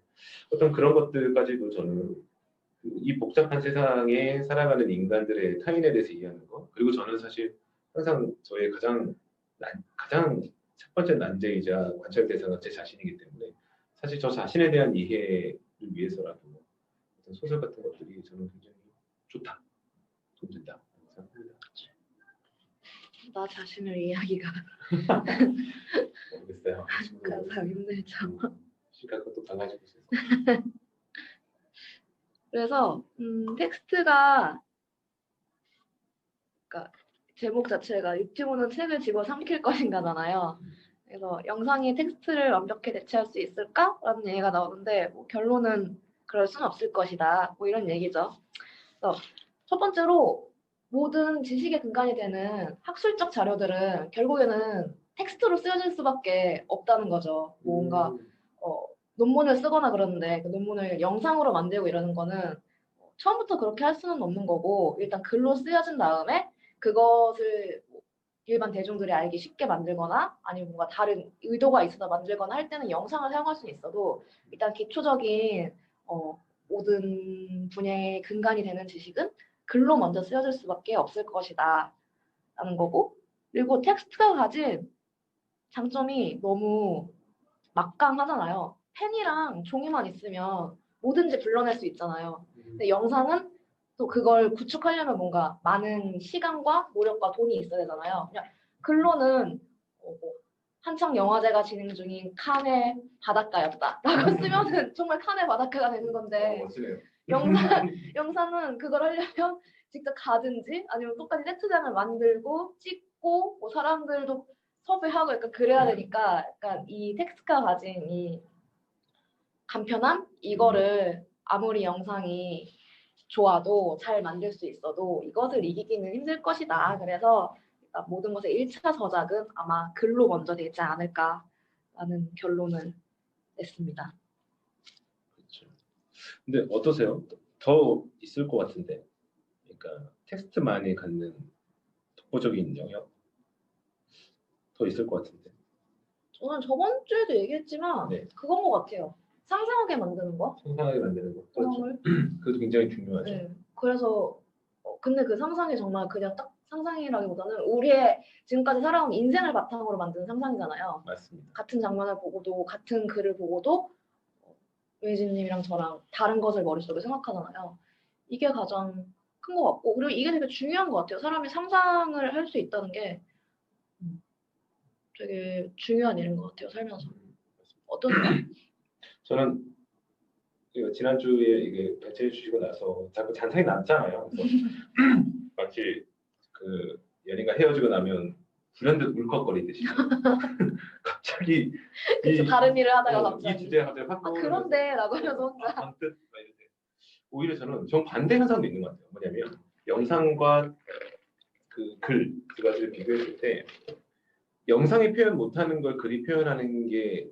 어떤 그런 것들까지도 저는 이 복잡한 세상에 살아가는 인간들의 타인에 대해서 이해하는 거 그리고 저는 사실 항상 저의 가장 첫 번째 난제이자 관찰 대상은 제 자신이기 때문에 사실 저 자신에 대한 이해를 위해서라도 어떤 소설 같은 것들이 저는 굉장히 좋다, 좋다 생각합니다. 나 자신을 이해하기가 모르겠어요. 가장 힘들죠. 시각 것도 달라지고 있어서. 그래서 텍스트가 그러니까 제목 자체가 유튜브는 책을 집어삼킬 것인가잖아요. 그래서 영상이 텍스트를 완벽히 대체할 수 있을까라는 얘기가 나오는데 뭐 결론은 그럴 수는 없을 것이다. 뭐 이런 얘기죠. 그래서 첫 번째로 모든 지식의 근간이 되는 학술적 자료들은 결국에는 텍스트로 쓰여질 수밖에 없다는 거죠. 뭔가 논문을 쓰거나 그러는데 그 논문을 영상으로 만들고 이러는 거는 처음부터 그렇게 할 수는 없는 거고 일단 글로 쓰여진 다음에 그것을 일반 대중들이 알기 쉽게 만들거나 아니면 뭔가 다른 의도가 있어서 만들거나 할 때는 영상을 사용할 수는 있어도 일단 기초적인 모든 분야의 근간이 되는 지식은 글로 먼저 쓰여질 수밖에 없을 것이다 라는 거고 그리고 텍스트가 가진 장점이 너무 막강하잖아요. 펜이랑 종이만 있으면 뭐든지 불러낼 수 있잖아요. 근데 영상은 또 그걸 구축하려면 뭔가 많은 시간과 노력과 돈이 있어야 되잖아요. 그냥 글로는 뭐 한창 영화제가 진행 중인 칸의 바닷가였다라고 쓰면은 정말 칸의 바닷가가 되는 건데 영상은 그걸 하려면 직접 가든지 아니면 똑같이 세트장을 만들고 찍고 뭐 사람들도 섭외하고 약간 그래야 되니까 약간 이 텍스트가 가진 이 간편함 이거를 아무리 영상이 좋아도 잘 만들 수 있어도 이것을 이기기는 힘들 것이다. 그래서 모든 것의 1차 저작은 아마 글로 먼저 되지 않을까라는 결론을 냈습니다. 그렇죠. 근데 어떠세요? 더 있을 것 같은데, 그러니까 텍스트만이 갖는 독보적인 영역 더 있을 것 같은데. 저는 저번 주에도 얘기했지만 네. 그건 것 같아요. 상상하게 만드는 거. 상상하게 만드는 거. 상상을. 그것도 굉장히 중요하죠. 네. 그래서 근데 그 상상이 정말 그냥 딱 상상이라기보다는 우리의 지금까지 살아온 인생을 바탕으로 만든 상상이잖아요. 맞습니다. 같은 장면을 보고도 같은 글을 보고도 유해진님이랑 저랑 다른 것을 머릿속에 생각하잖아요. 이게 가장 큰 것 같고 그리고 이게 되게 중요한 것 같아요. 사람이 상상을 할 수 있다는 게 되게 중요한 일인 것 같아요. 살면서. 어떠세요? 저는 지난주에 이게 배치해 주시고 나서 자꾸 잔상이 남잖아요. 그래서 마치 그 연인과 헤어지고 나면 불현듯 울컥거리듯이 갑자기 그쵸, 다른 일을 하다가 이 갑자기 주제가 갑자기 확 그런데 라고 하면서 혼자 반듯 오히려 저는 정 반대 현상도 있는 것 같아요. 뭐냐면 영상과 그 글 두 가지를 비교했을 때 영상이 표현 못하는 걸 글이 표현하는 게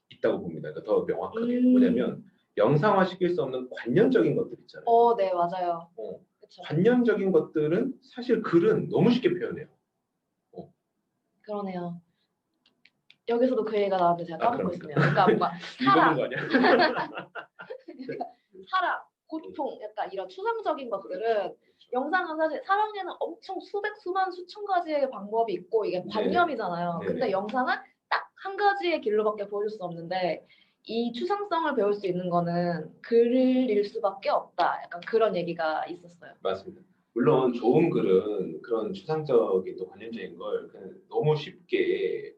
있다고 봅니다. 그러니까 더 명확하게 뭐냐면 영상화 시킬 수 없는 관념적인 것들 있잖아요. 네, 맞아요. 그쵸. 관념적인 것들은 사실 글은 너무 쉽게 표현해요. 그러네요. 여기서도 그 얘기가 나왔는데 제가 까먹고 그러니까. 있네요. 그러니까 뭔가 읽어본 거 아니야? 사랑, 고통, 약간 이런 추상적인 것들은 영상은 사실 사랑에는 엄청 수백, 수만, 수천 가지의 방법이 있고 이게 관념이잖아요. 네네. 근데 영상은 딱 한 가지의 길로밖에 보여줄 수 없는데 이 추상성을 배울 수 있는 거는 글일 수밖에 없다. 약간 그런 얘기가 있었어요. 맞습니다. 물론 좋은 글은 그런 추상적인 또 관념적인 걸 그냥 너무 쉽게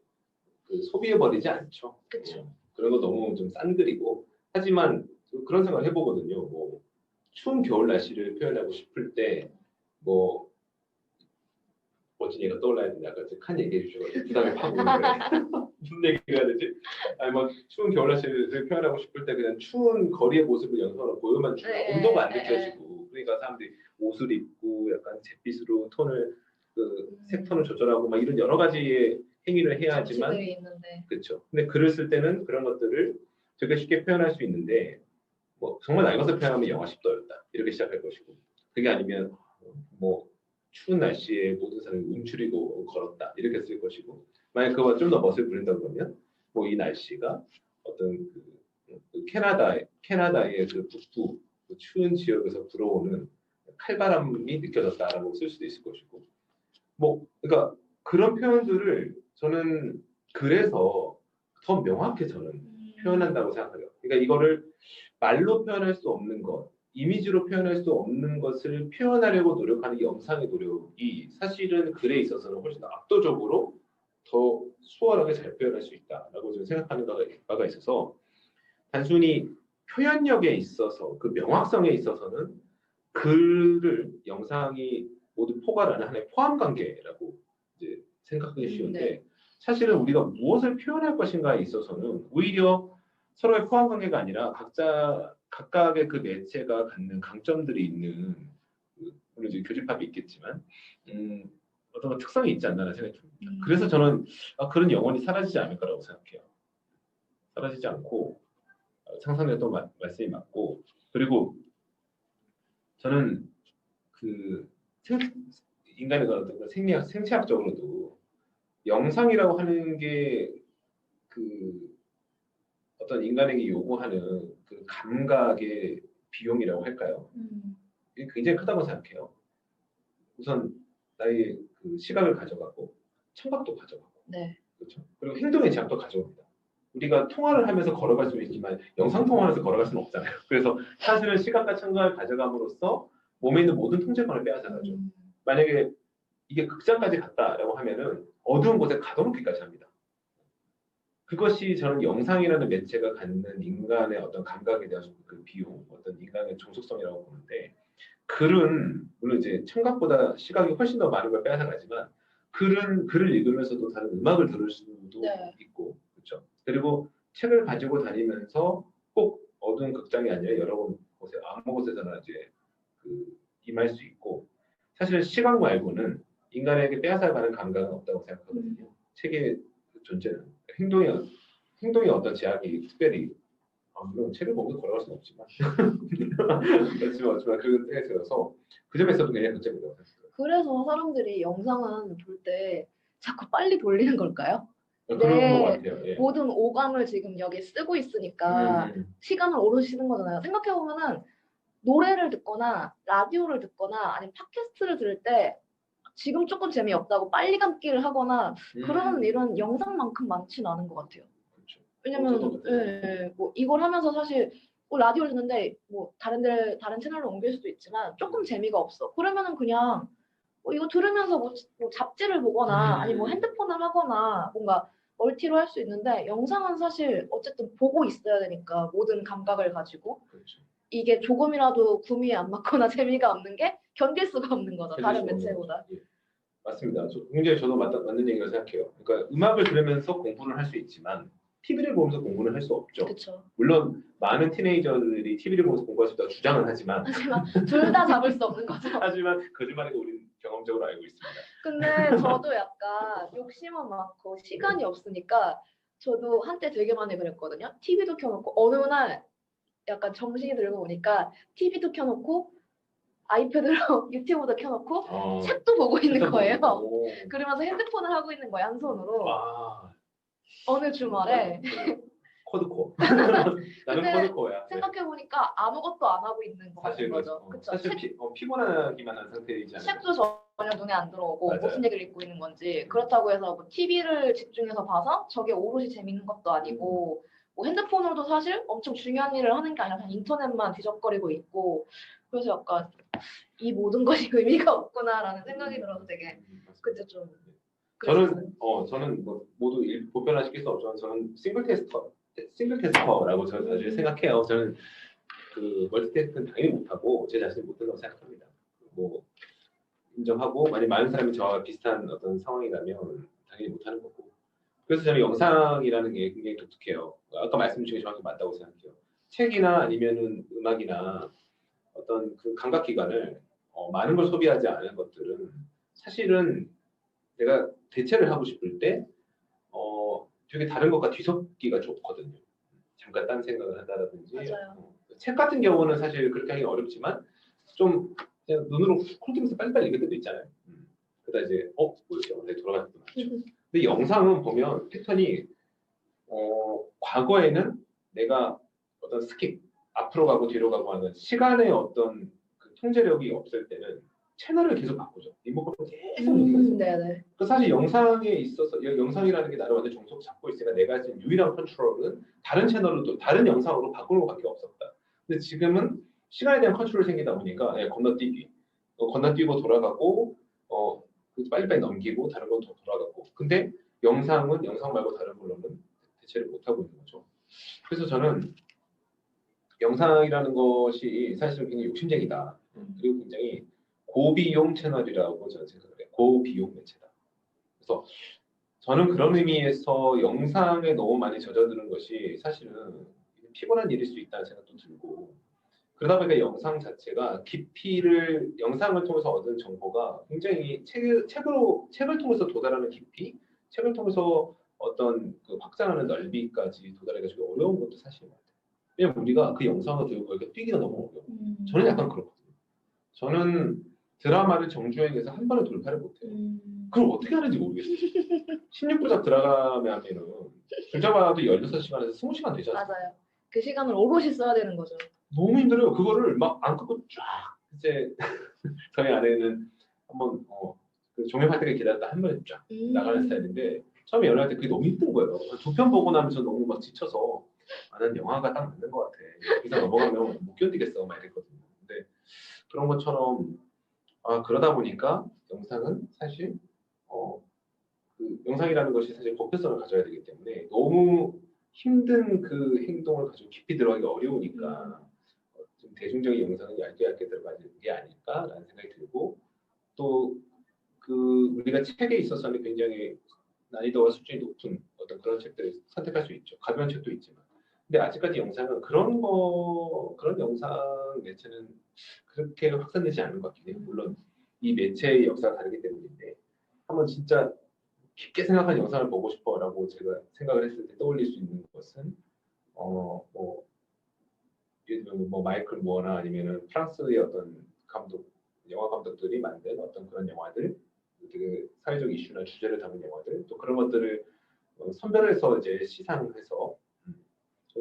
그 소비해버리지 않죠. 그쵸. 그리고 너무 좀 싼 글이고 하지만 그런 생각을 해보거든요. 뭐 추운 겨울 날씨를 표현하고 싶을 때 뭐 멋진 얘기가 떠올라야 되는데 아까 칸 얘기해 주셔가지고 부담이 확 오는 거예요. 무슨 얘기를 해야 되지? 아니 뭐 추운 겨울 날씨를 표현하고 싶을 때 그냥 추운 거리의 모습을 영상으로 보여만 주면 온도가 안 느껴지고 그러니까 사람들이 옷을 입고 약간 잿빛으로 톤을 그 색톤을 조절하고 막 이런 여러 가지의 행위를 해야 하지만 장치들이 있는데. 그렇죠. 근데 글을 쓸 때는 그런 것들을 되게 쉽게 표현할 수 있는데 뭐 정말 날 것을 표현하면 영하 10도였다 이렇게 시작할 것이고 그게 아니면 뭐 추운 날씨에 모든 사람이 움츠리고 걸었다 이렇게 쓸 것이고 만약 그거보다 좀 더 멋을 부린다 그러면 뭐 이 날씨가 어떤 그 캐나다의 그 북부 그 추운 지역에서 불어오는 칼바람이 느껴졌다라고 쓸 수도 있을 것이고 뭐 그러니까 그런 표현들을 저는 그래서 더 명확히 저는 표현한다고 생각해요. 그러니까 이거를 말로 표현할 수 없는 것, 이미지로 표현할 수 없는 것을 표현하려고 노력하는 영상의 노력이 사실은 글에 있어서는 훨씬 더 압도적으로 더 수월하게 잘 표현할 수 있다라고 저는 생각하는 바가 있어서 단순히 표현력에 있어서 그 명확성에 있어서는 글을 영상이 모두 포괄하는 하나의 포함 관계라고 이제 생각하기 쉬운데 네. 사실은 우리가 무엇을 표현할 것인가에 있어서는 오히려 서로의 포함 관계가 아니라 각각의 그 매체가 갖는 강점들이 있는 물론 이제 교집합이 있겠지만 어떤 특성이 있지 않나라는 생각이 듭니다. 그래서 저는 글은 영원히 사라지지 않을 거라고 생각해요. 사라지지 않고 상상했던 말씀이 맞고 그리고 저는 그 인간의 어떤 그 생체학적으로도 영상이라고 하는 게 그 어떤 인간에게 요구하는 그 감각의 비용이라고 할까요? 이게 굉장히 크다고 생각해요. 우선 나의 그 시각을 가져가고 청각도 가져가고 네. 그렇죠. 그리고 행동의 제약도 가져옵니다. 우리가 통화를 하면서 걸어갈 수는 있지만 영상 통화하면서 걸어갈 수는 없잖아요. 그래서 사실은 시각과 청각을 가져감으로써 몸에 있는 모든 통제권을 빼앗아가죠. 만약에 이게 극장까지 갔다라고 하면은 어두운 곳에 가둬놓기까지 합니다. 그것이 저는 영상이라는 매체가 갖는 인간의 어떤 감각에 대한 그 비용, 어떤 인간의 종속성이라고 보는데 글은 물론 이제 청각보다 시각이 훨씬 더 많은 걸 빼앗아가지만 글을 읽으면서도 다른 음악을 들을 수도 있고 그렇죠. 그리고 책을 가지고 다니면서 꼭 어두운 극장이 아니라 여러 곳에 아무 곳에서나 이제 그 임할 수 있고 사실 시각 말고는 인간에게 빼앗아가는 감각은 없다고 생각하거든요. 책의 존재는 행동의 어떤 제약이 특별히 물론 책을 보면서 걸어갈 수는 없지만 그렇지만 그런 생각이 들어서 그 점에서도 굉장히 문제라고 생각해요. 그래서 사람들이 영상은 볼 때 자꾸 빨리 돌리는 걸까요? 그런 것 같아요. 예. 모든 오감을 지금 여기에 쓰고 있으니까 시간을 오롯이 쓰는 거잖아요. 생각해보면은 노래를 듣거나 라디오를 듣거나 아니면 팟캐스트를 들을 때 지금 조금 재미없다고 빨리 감기를 하거나 그런 일은 영상만큼 많지는 않은 것 같아요. 그렇죠. 왜냐면 뭐 이걸 하면서 사실 뭐 라디오를 듣는데 뭐 다른 채널로 옮길 수도 있지만 조금 재미가 없어. 그러면은 그냥 뭐 이거 들으면서 뭐 잡지를 보거나 아니면 뭐 핸드폰을 하거나 뭔가 멀티로 할 수 있는데 영상은 사실 어쨌든 보고 있어야 되니까 모든 감각을 가지고 그렇죠. 이게 조금이라도 구미에 안 맞거나 재미가 없는 게 견딜 수가 없는 거죠. 다른 매체보다. 예. 맞습니다. 굉장히 저도 맞는 얘기라고 생각해요. 그러니까 음악을 들으면서 공부를 할 수 있지만 TV를 보면서 공부는 할 수 없죠. 그쵸. 물론 많은 티네이저들이 TV를 보면서 공부할 수 있다고 주장은 하지만 하지만 둘 다 잡을 수 없는 거죠. 하지만 거짓말이고 우리는 경험적으로 알고 있습니다. 근데 저도 약간 욕심은 많고 시간이 없으니까 저도 한때 되게 많이 그랬거든요. TV도 켜놓고 어느 날 약간 정신이 들고 보니까 TV도 켜놓고 아이패드로 유튜브도 켜놓고 책도 보고 있는 거예요. 오. 그러면서 핸드폰을 하고 있는 거예요, 한 손으로. 아, 어느 주말에. 코드코어. 나는 근데 코드코어야. 네. 생각해보니까 아무것도 안 하고 있는 거 같은 거죠. 그쵸? 사실 피곤하기만 한 상태이지 않아요? 책도 전혀 눈에 안 들어오고 맞아요. 무슨 얘기를 읽고 있는 건지 그렇다고 해서 뭐 TV를 집중해서 봐서 저게 오롯이 재밌는 것도 아니고 뭐 핸드폰으로도 사실 엄청 중요한 일을 하는 게 아니라 그냥 인터넷만 뒤적거리고 있고 그래서 약간 이 모든 것이 의미가 없구나라는 생각이 들어서 되게 그때 좀 그랬어요. 저는 뭐 모두 보편화시킬 수 없지만 저는 싱글 테스터라고 저는 사실 생각해요. 저는 그 멀티태스크는 당연히 못하고 제 자신이 못한다고 생각합니다. 뭐 인정하고 만약 많은 사람이 저와 비슷한 어떤 상황이라면 당연히 못하는 거고. 그래서 저는 영상이라는 게 굉장히 독특해요. 아까 말씀 중에 정확히 맞다고 생각해요. 책이나 아니면은 음악이나 어떤 그 감각 기관을 많은 걸 소비하지 않은 것들은 사실은 내가 대체를 하고 싶을 때 되게 다른 것과 뒤섞기가 좋거든요. 잠깐 딴 생각을 한다든지. 맞아요. 책 같은 경우는 사실 그렇게 하기 어렵지만 좀 그냥 눈으로 훑으면서 빨리빨리 읽을 때도 있잖아요. 그러다 이제 뭐였지? 어디 돌아갈 때도 많죠. 근데 영상은 보면 패턴이 과거에는 내가 어떤 스킵 앞으로 가고 뒤로 가고 하는 시간의 어떤 그 통제력이 없을 때는 채널을 계속 바꾸죠. 리모컨을 계속 누르면서. 네네. 그 사실 영상에 있어서 영상이라는 게 나를 완전 정석 잡고 있으니까 내가 지금 유일한 컨트롤은 다른 채널로 또 다른 영상으로 바꾸는 것밖에 없었다. 근데 지금은 시간에 대한 컨트롤이 생기다 보니까 건너뛰기, 건너뛰고 돌아가고 빨리빨리 넘기고 다른 건 더 돌아가고. 근데 영상은 영상 말고 다른 걸로는 대체를 못 하고 있는 거죠. 그래서 저는 영상이라는 것이 사실은 굉장히 욕심쟁이다. 그리고 굉장히 고비용 채널이라고 저는 생각을 해요. 고비용 매체다. 그래서 저는 그런 의미에서 영상에 너무 많이 젖어드는 것이 사실은 피곤한 일일 수 있다는 생각도 들고 그러다 보니까 영상 자체가 영상을 통해서 얻은 정보가 굉장히 책을 통해서 도달하는 깊이, 책을 통해서 어떤 그 확장하는 넓이까지 도달하기가 어려운 것도 사실인 것 같아요. 왜냐면 우리가 그 영상을 들고 거기가 뛰기가 너무 어려워. 저는 약간 그렇거든요. 저는 드라마를 정주행해서 한 번에 돌파를 못해요. 그럼 어떻게 하는지 모르겠어요. 16부작 들어가면은 줄잡아도 16시간에서 20시간 되잖아요. 맞아요. 그 시간을 오롯이 써야 되는 거죠. 너무 힘들어요. 그거를 막 안 끊고 쫙 이제 저희 아내는 한번 그 종영할 때까지 기다렸다 한 번에 쫙 나가는 스타일인데 처음에 연애할 때 그게 너무 힘든 거예요. 2편 보고 나면서 너무 막 지쳐서 난 영화가 딱 맞는 것 같아. 이상 넘어가면 못 견디겠어 막 이랬거든요. 근데 그런 것처럼 그러다 보니까 영상은 사실 그 영상이라는 것이 사실 법표성을 가져야 되기 때문에 너무 힘든 그 행동을 가지고 깊이 들어가기 어려우니까 좀 대중적인 영상은 얇게 들어가는 게 아닐까라는 생각이 들고 또 그 우리가 책에 있어서는 굉장히 난이도와 수준이 높은 어떤 그런 책들을 선택할 수 있죠. 가벼운 책도 있지만. 근데 아직까지 영상은 그런 영상 매체는 그렇게 확산되지 않은 것 같긴 해요. 물론 이 매체의 역사가 다르기 때문인데 한번 진짜 깊게 생각한 영상을 보고 싶어라고 제가 생각을 했을 때 떠올릴 수 있는 것은 뭐 예를 들면 뭐 마이클 무어나 아니면은 프랑스의 어떤 영화 감독들이 만든 어떤 그런 영화들, 되게 사회적 이슈나 주제를 담은 영화들, 또 그런 것들을 선별해서 이제 시상해서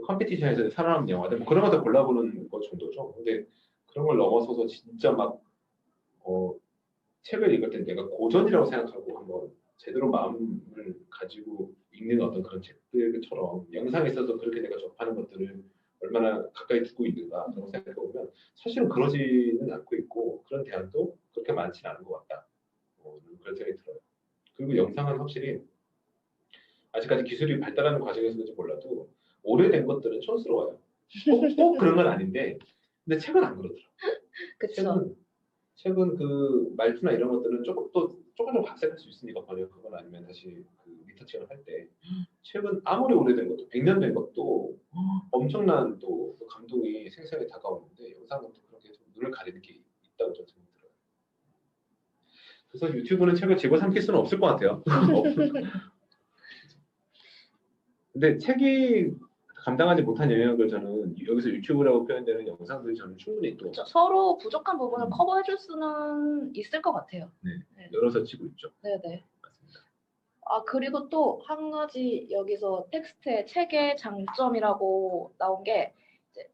컴피티션에서 살아남은 영화들, 뭐 그런 것들 골라보는 것 정도죠. 근데 그런 걸 넘어서서 진짜 막 책을 읽을 때 내가 고전이라고 생각하고 한번 제대로 마음을 가지고 읽는 어떤 그런 책들처럼 영상에 있어서 그렇게 내가 접하는 것들을 얼마나 가까이 두고 있는가라고 생각해 보면 사실은 그러지는 않고 있고 그런 대안도 그렇게 많지는 않은 것 같다. 그런 생각이 들어요. 그리고 영상은 확실히 아직까지 기술이 발달하는 과정에서인지 몰라도 오래된 것들은 촌스러워요. 꼭 그런 건 아닌데 근데 책은 안 그렇더라고요. 그쵸. 책은 그 말투나 이런 것들은 조금 또 조금 각색할 수 있으니까 번역하거나 아니면 다시 그 리터칭을 할 때 책은 아무리 오래된 것도 100년 된 것도 엄청난 또 감동이 생생하게 다가오는데 영상은 또 그렇게 좀 눈을 가리는 게 있다고 저는 생각이 들어요. 그래서 유튜브는 책을 집어삼킬 수는 없을 것 같아요. 근데 책이 감당하지 못한 영역을 저는 여기서 유튜브라고 표현되는 영상들이 저는 충분히 또 그렇죠. 서로 부족한 부분을 커버해줄 수는 있을 것 같아요. 네, 열어서 치고 있죠. 네네. 맞습니다. 아, 그리고 또 한 가지 여기서 텍스트에 책의 장점이라고 나온 게 이제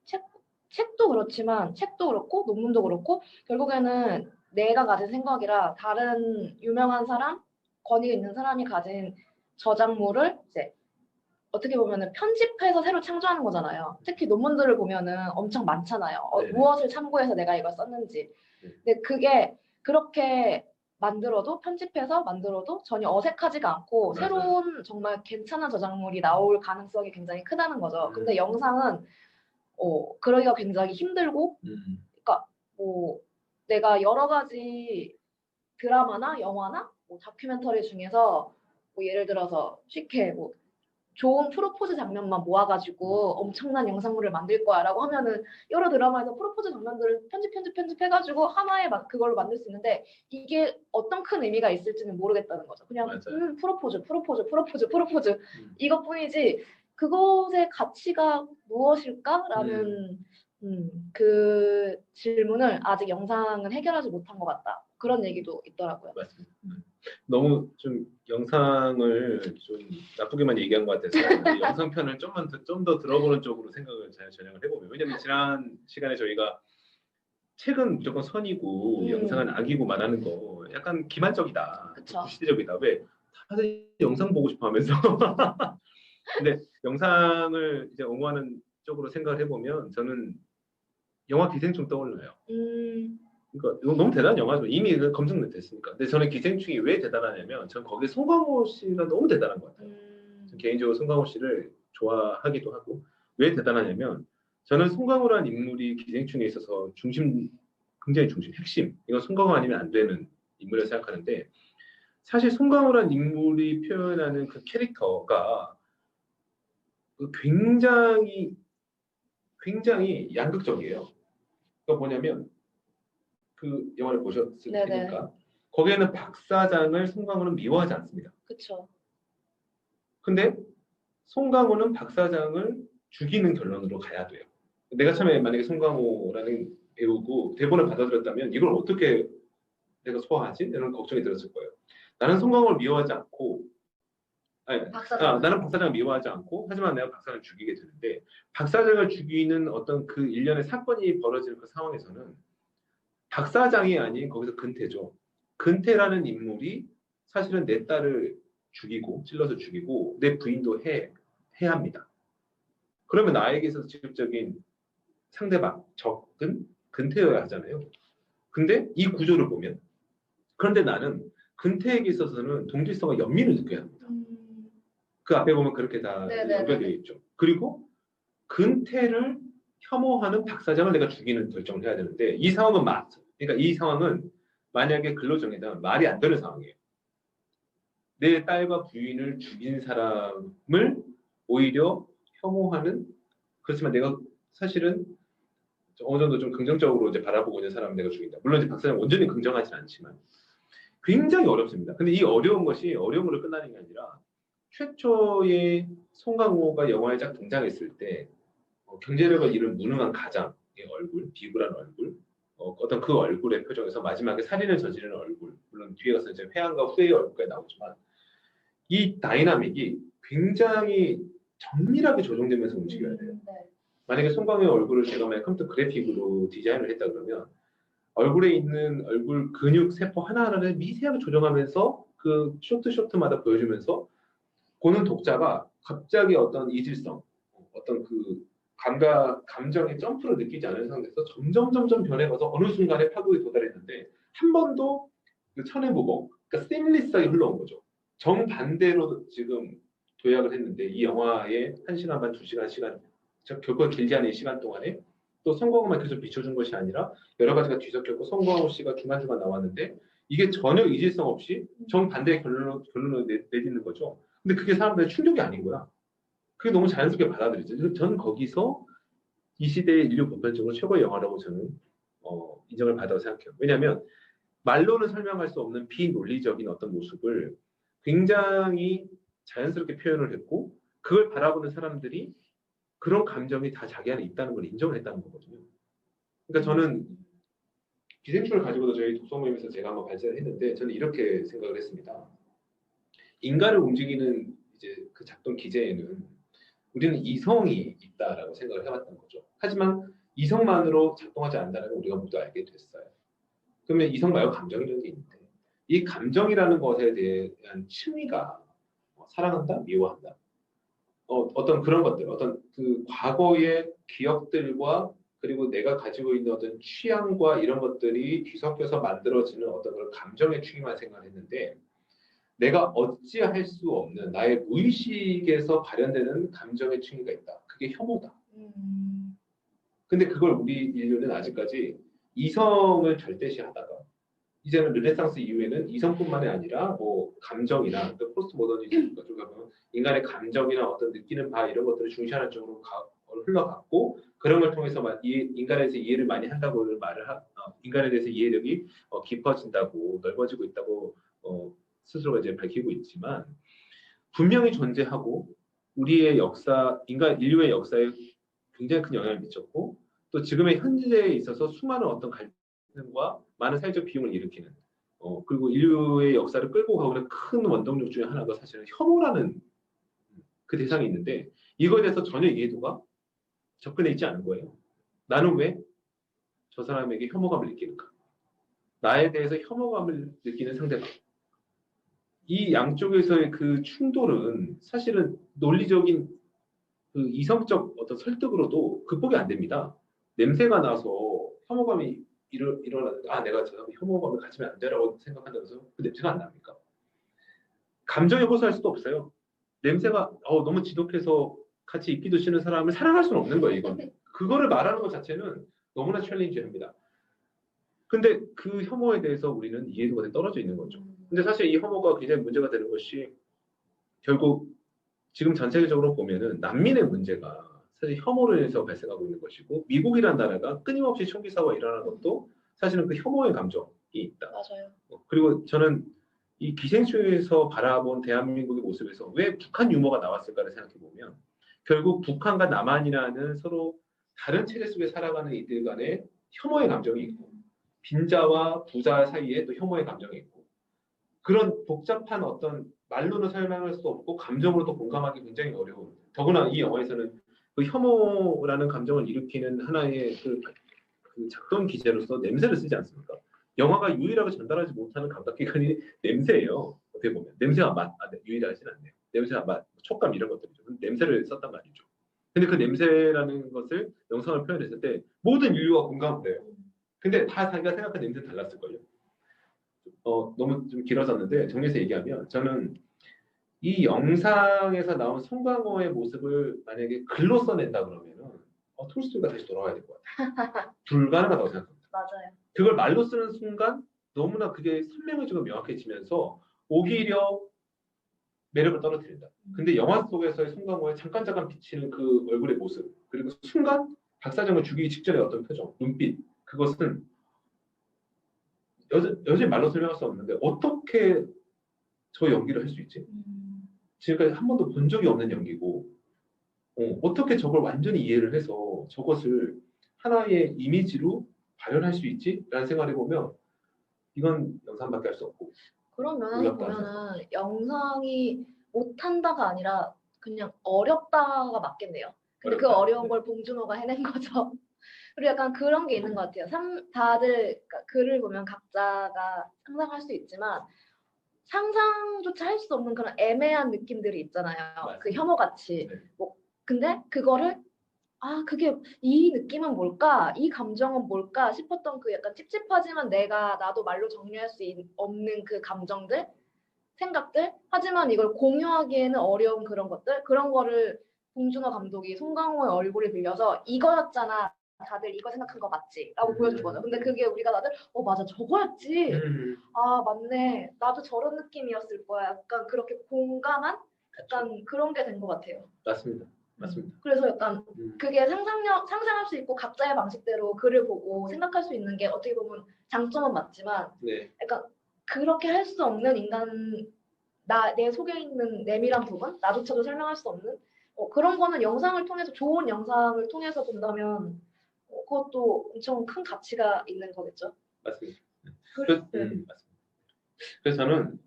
책도 그렇지만 책도 그렇고 논문도 그렇고 결국에는 내가 가진 생각이라 다른 유명한 사람, 권위 있는 사람이 가진 저작물을 이제 어떻게 보면은 편집해서 새로 창조하는 거잖아요. 특히 논문들을 보면은 엄청 많잖아요. 네네. 무엇을 참고해서 내가 이걸 썼는지. 네. 근데 그게 그렇게 만들어도 편집해서 만들어도 전혀 어색하지가 않고 맞아요. 새로운 정말 괜찮은 저작물이 나올 가능성이 굉장히 크다는 거죠. 근데 영상은 그러기가 굉장히 힘들고 그러니까 뭐 내가 여러 가지 드라마나 영화나 뭐 다큐멘터리 중에서 뭐 예를 들어서 쉽게 뭐 좋은 프로포즈 장면만 모아가지고 엄청난 영상물을 만들 거야라고 하면은 여러 드라마에서 프로포즈 장면들을 편집해가지고 하나의 그걸로 만들 수 있는데 이게 어떤 큰 의미가 있을지는 모르겠다는 거죠. 그냥 맞아요. 프로포즈 이것뿐이지 그것의 가치가 무엇일까라는 그 질문을 아직 영상은 해결하지 못한 것 같다. 그런 얘기도 있더라고요. 맞습니다. 너무 좀 영상을 좀 나쁘게만 얘기한 것 같아서 이 영상편을 좀 더 들어보는 쪽으로 생각을 잘 전향을 해보면 왜냐면 지난 시간에 저희가 책은 무조건 선이고 영상은 악이고 말하는 거 약간 기만적이다, 그쵸. 시대적이다. 왜 다들 영상 보고 싶어 하면서 근데 영상을 이제 옹호하는 쪽으로 생각을 해보면 저는 영화 기생충 떠올라요. 그러니까 이거 너무 대단한 영화죠. 이미 검증 됐으니까. 근데 저는 기생충이 왜 대단하냐면 전 거기에 송강호 씨가 너무 대단한 것 같아요. 개인적으로 송강호 씨를 좋아하기도 하고 왜 대단하냐면 저는 송강호라는 인물이 기생충에 있어서 굉장히 중심, 핵심. 이건 송강호 아니면 안 되는 인물이라고 생각하는데 사실 송강호라는 인물이 표현하는 그 캐릭터가 굉장히 양극적이에요. 그러니까 뭐냐면 그 영화를 보셨을 네네. 테니까 거기에는 박 사장을 송강호는 미워하지 않습니다. 그렇죠. 근데 송강호는 박 사장을 죽이는 결론으로 가야 돼요. 내가 처음에 만약에 송강호라는 배우고 대본을 받아들였다면 이걸 어떻게 내가 소화하지? 이런 걱정이 들었을 거예요. 나는 송강호를 미워하지 않고 나는 박 사장을 미워하지 않고 하지만 내가 박 사장을 죽이게 되는데 박 사장을 죽이는 어떤 그 일련의 사건이 벌어지는 그 상황에서는 박 사장이 아닌 거기서 근태죠. 근태라는 인물이 사실은 내 딸을 죽이고 찔러서 죽이고 내 부인도 해야 합니다. 그러면 나에게 있어서 직접적인 상대방, 적은 근태여야 하잖아요. 근데 이 구조를 보면 그런데 나는 근태에게 있어서는 동질성과 연민을 느껴야 합니다. 그 앞에 보면 그렇게 다 연결되어 있죠. 그리고 근태를 혐오하는 박 사장을 내가 죽이는 결정을 해야 되는데 이 상황은 그러니까 이 상황은 만약에 글로 정해다면 말이 안 되는 상황이에요. 내 딸과 부인을 죽인 사람을 오히려 혐오하는 그렇지만 내가 사실은 어느 정도 좀 긍정적으로 이제 바라보고 있는 사람을 내가 죽인다. 물론 이제 박 사장 완전히 긍정하진 않지만 굉장히 어렵습니다. 근데 이 어려운 것이 어려움으로 끝나는 게 아니라 최초의 송강호가 영화에 딱 등장했을 때 경제력을 잃은 무능한 가장의 얼굴, 비굴한 얼굴, 어떤 그 얼굴의 표정에서 마지막에 살인을 저지르는 얼굴, 물론 뒤에 가서 이제 회한과 후회의 얼굴까지 나오지만 이 다이나믹이 굉장히 정밀하게 조정되면서 움직여야 돼요. 만약에 송강호의 얼굴을 제가 만약 컴퓨터 그래픽으로 디자인을 했다 그러면 얼굴에 있는 얼굴 근육 세포 하나하나를 미세하게 조정하면서 그 쇼트마다 보여주면서 보는 독자가 갑자기 어떤 이질성, 어떤 그 감정의 점프를 느끼지 않은 상태에서 점점 변해가서 어느 순간에 파도에 도달했는데 한 번도 그 천해무공, 그러니까 세밀리스하게 흘러온 거죠. 정반대로 지금 도약을 했는데 이 영화의 1시간 반, 2시간 시간, 결코 길지 않은 시간 동안에 또 송강호만 계속 비춰준 것이 아니라 여러 가지가 뒤섞였고 송강호 씨가 중간중간 나왔는데 이게 전혀 이질성 없이 정반대의 결론을 내딛는 거죠. 근데 그게 사람들의 충격이 아닌 거야. 그게 너무 자연스럽게 받아들이죠. 그래서 저는 거기서 이 시대의 인류 보편적으로 최고의 영화라고 저는 인정을 받아고 생각해요. 왜냐하면 말로는 설명할 수 없는 비논리적인 어떤 모습을 굉장히 자연스럽게 표현을 했고 그걸 바라보는 사람들이 그런 감정이 다 자기 안에 있다는 걸 인정을 했다는 거거든요. 그러니까 저는 기생충을 가지고도 저희 독서 모임에서 제가 한번 발제를 했는데 저는 이렇게 생각을 했습니다. 인간을 움직이는 이제 그 작동 기제에는 우리는 이성이 있다라고 생각을 해왔던 거죠. 하지만 이성만으로 작동하지 않는다는 걸 우리가 모두 알게 됐어요. 그러면 이성 말고 감정이라는 게 있는데 이 감정이라는 것에 대한 층위가 사랑한다, 미워한다. 어떤 그런 것들, 어떤 그 과거의 기억들과 그리고 내가 가지고 있는 어떤 취향과 이런 것들이 뒤섞여서 만들어지는 어떤 그런 감정의 층위만 생각했는데 내가 어찌할 수 없는 나의 무의식에서 발현되는 감정의 층위가 있다. 그게 혐오다. 근데 그걸 우리 인류는 아직까지 이성을 절대시하다가 이제는 르네상스 이후에는 이성뿐만이 아니라 뭐 감정이나 또 포스트 모더니즘 쪽에 보면 인간의 감정이나 어떤 느끼는 바 이런 것들을 중시하는 쪽으로 흘러갔고 그런 걸 통해서 인간에 대해서 이해를 많이 한다고 인간에 대해서 이해력이 깊어진다고 넓어지고 있다고 스스로가 이제 밝히고 있지만 분명히 존재하고 우리의 역사, 인류의 역사에 굉장히 큰 영향을 미쳤고 또 지금의 현재에 있어서 수많은 어떤 갈등과 많은 사회적 비용을 일으키는 그리고 인류의 역사를 끌고 가고 큰 원동력 중에 하나가 사실은 혐오라는 그 대상이 있는데 이거에 대해서 전혀 이해도가 접근해 있지 않은 거예요. 나는 왜 저 사람에게 혐오감을 느끼는가? 나에 대해서 혐오감을 느끼는 상대방. 이 양쪽에서의 그 충돌은 사실은 논리적인 그 이성적 어떤 설득으로도 극복이 안 됩니다. 냄새가 나서 혐오감이 일어나는데 내가 저 사람 혐오감을 가지면 안 되라고 생각한다면서 그 냄새가 안 납니까? 감정에 호소할 수도 없어요. 냄새가 너무 지독해서 같이 있기도 싫은 사람을 사랑할 수는 없는 거예요. 이건. 그거를 말하는 것 자체는 너무나 챌린지합니다. 근데 그 혐오에 대해서 우리는 이해도가 떨어져 있는 거죠. 근데 사실 이 혐오가 굉장히 문제가 되는 것이 결국 지금 전 세계적으로 보면은 난민의 문제가 사실 혐오로 인해서 발생하고 있는 것이고 미국이라는 나라가 끊임없이 총기 사고가 일어나는 것도 사실은 그 혐오의 감정이 있다. 맞아요. 그리고 저는 이 기생충에서 바라본 대한민국의 모습에서 왜 북한 유머가 나왔을까를 생각해 보면 결국 북한과 남한이라는 서로 다른 체제 속에 살아가는 이들 간의 혐오의 감정이 있고 빈자와 부자 사이에 또 혐오의 감정이 있고 그런 복잡한 어떤 말로는 설명할 수 없고 감정으로도 공감하기 굉장히 어려운 더구나 이 영화에서는 그 혐오라는 감정을 일으키는 하나의 그 작동 기제로서 냄새를 쓰지 않습니까? 영화가 유일하게 전달하지 못하는 감각기관이 냄새예요. 어떻게 보면 냄새와 맛, 유일하진 않네요. 냄새와 맛, 촉감 이런 것들이죠. 냄새를 썼단 말이죠. 근데 그 냄새라는 것을 영상을 표현했을 때 모든 인류가 공감을 해요. 근데 다 자기가 생각한 냄새는 달랐을걸요. 너무 좀 길어졌는데 정리해서 얘기하면 저는 이 영상에서 나온 송강호의 모습을 만약에 글로 써낸다 그러면은 톨스토이가 다시 돌아와야 될 것 같아요. 불가능하다고 생각합니다. 맞아요. 그걸 말로 쓰는 순간 너무나 그게 선명해지고 명확해지면서 오히려 매력을 떨어뜨린다. 근데 영화 속에서의 송강호의 잠깐 비치는 그 얼굴의 모습 그리고 순간 박사장을 죽이기 직전의 어떤 표정, 눈빛 그것은 여전히 말로 설명할 수 없는데 어떻게 저 연기를 할 수 있지? 지금까지 한 번도 본 적이 없는 연기고 어떻게 저걸 완전히 이해를 해서 저것을 하나의 이미지로 발현할 수 있지? 라는 생각을 해보면 이건 영상밖에 할 수 없고 그런 면에서 보면은 영상이 못한다가 아니라 그냥 어렵다가 맞겠네요. 근데 그 어려운 걸 봉준호가 해낸 거죠. 그리고 약간 그런 게 있는 것 같아요. 다들 그러니까 글을 보면 각자가 상상할 수 있지만 상상조차 할 수 없는 그런 애매한 느낌들이 있잖아요. 맞습니다. 그 혐오같이. 네. 근데 그거를 그게 이 느낌은 뭘까? 이 감정은 뭘까? 싶었던 그 약간 찝찝하지만 나도 말로 정리할 수 없는 그 감정들, 생각들. 하지만 이걸 공유하기에는 어려운 그런 것들, 그런 거를 봉준호 감독이 송강호의 얼굴을 빌려서 이거였잖아 다들 이거 생각한 거 맞지? 라고 보여준 거죠. 근데 그게 우리가 다들 맞아 저거였지. 아 맞네. 나도 저런 느낌이었을 거야. 약간 그렇게 공감한 약간 그런 게 된 것 같아요. 맞습니다. 맞습니다. 그래서 약간 그게 상상할 수 있고 각자의 방식대로 글을 보고 생각할 수 있는 게 어떻게 보면 장점은 맞지만 네. 약간 그렇게 할 수 없는 인간 내 속에 있는 내밀한 부분 나조차도 설명할 수 없는 그런 거는 영상을 통해서 좋은 영상을 통해서 본다면 그것도 엄청 큰 가치가 있는 거겠죠. 맞습니다. 네. 맞습니다. 그래서 저는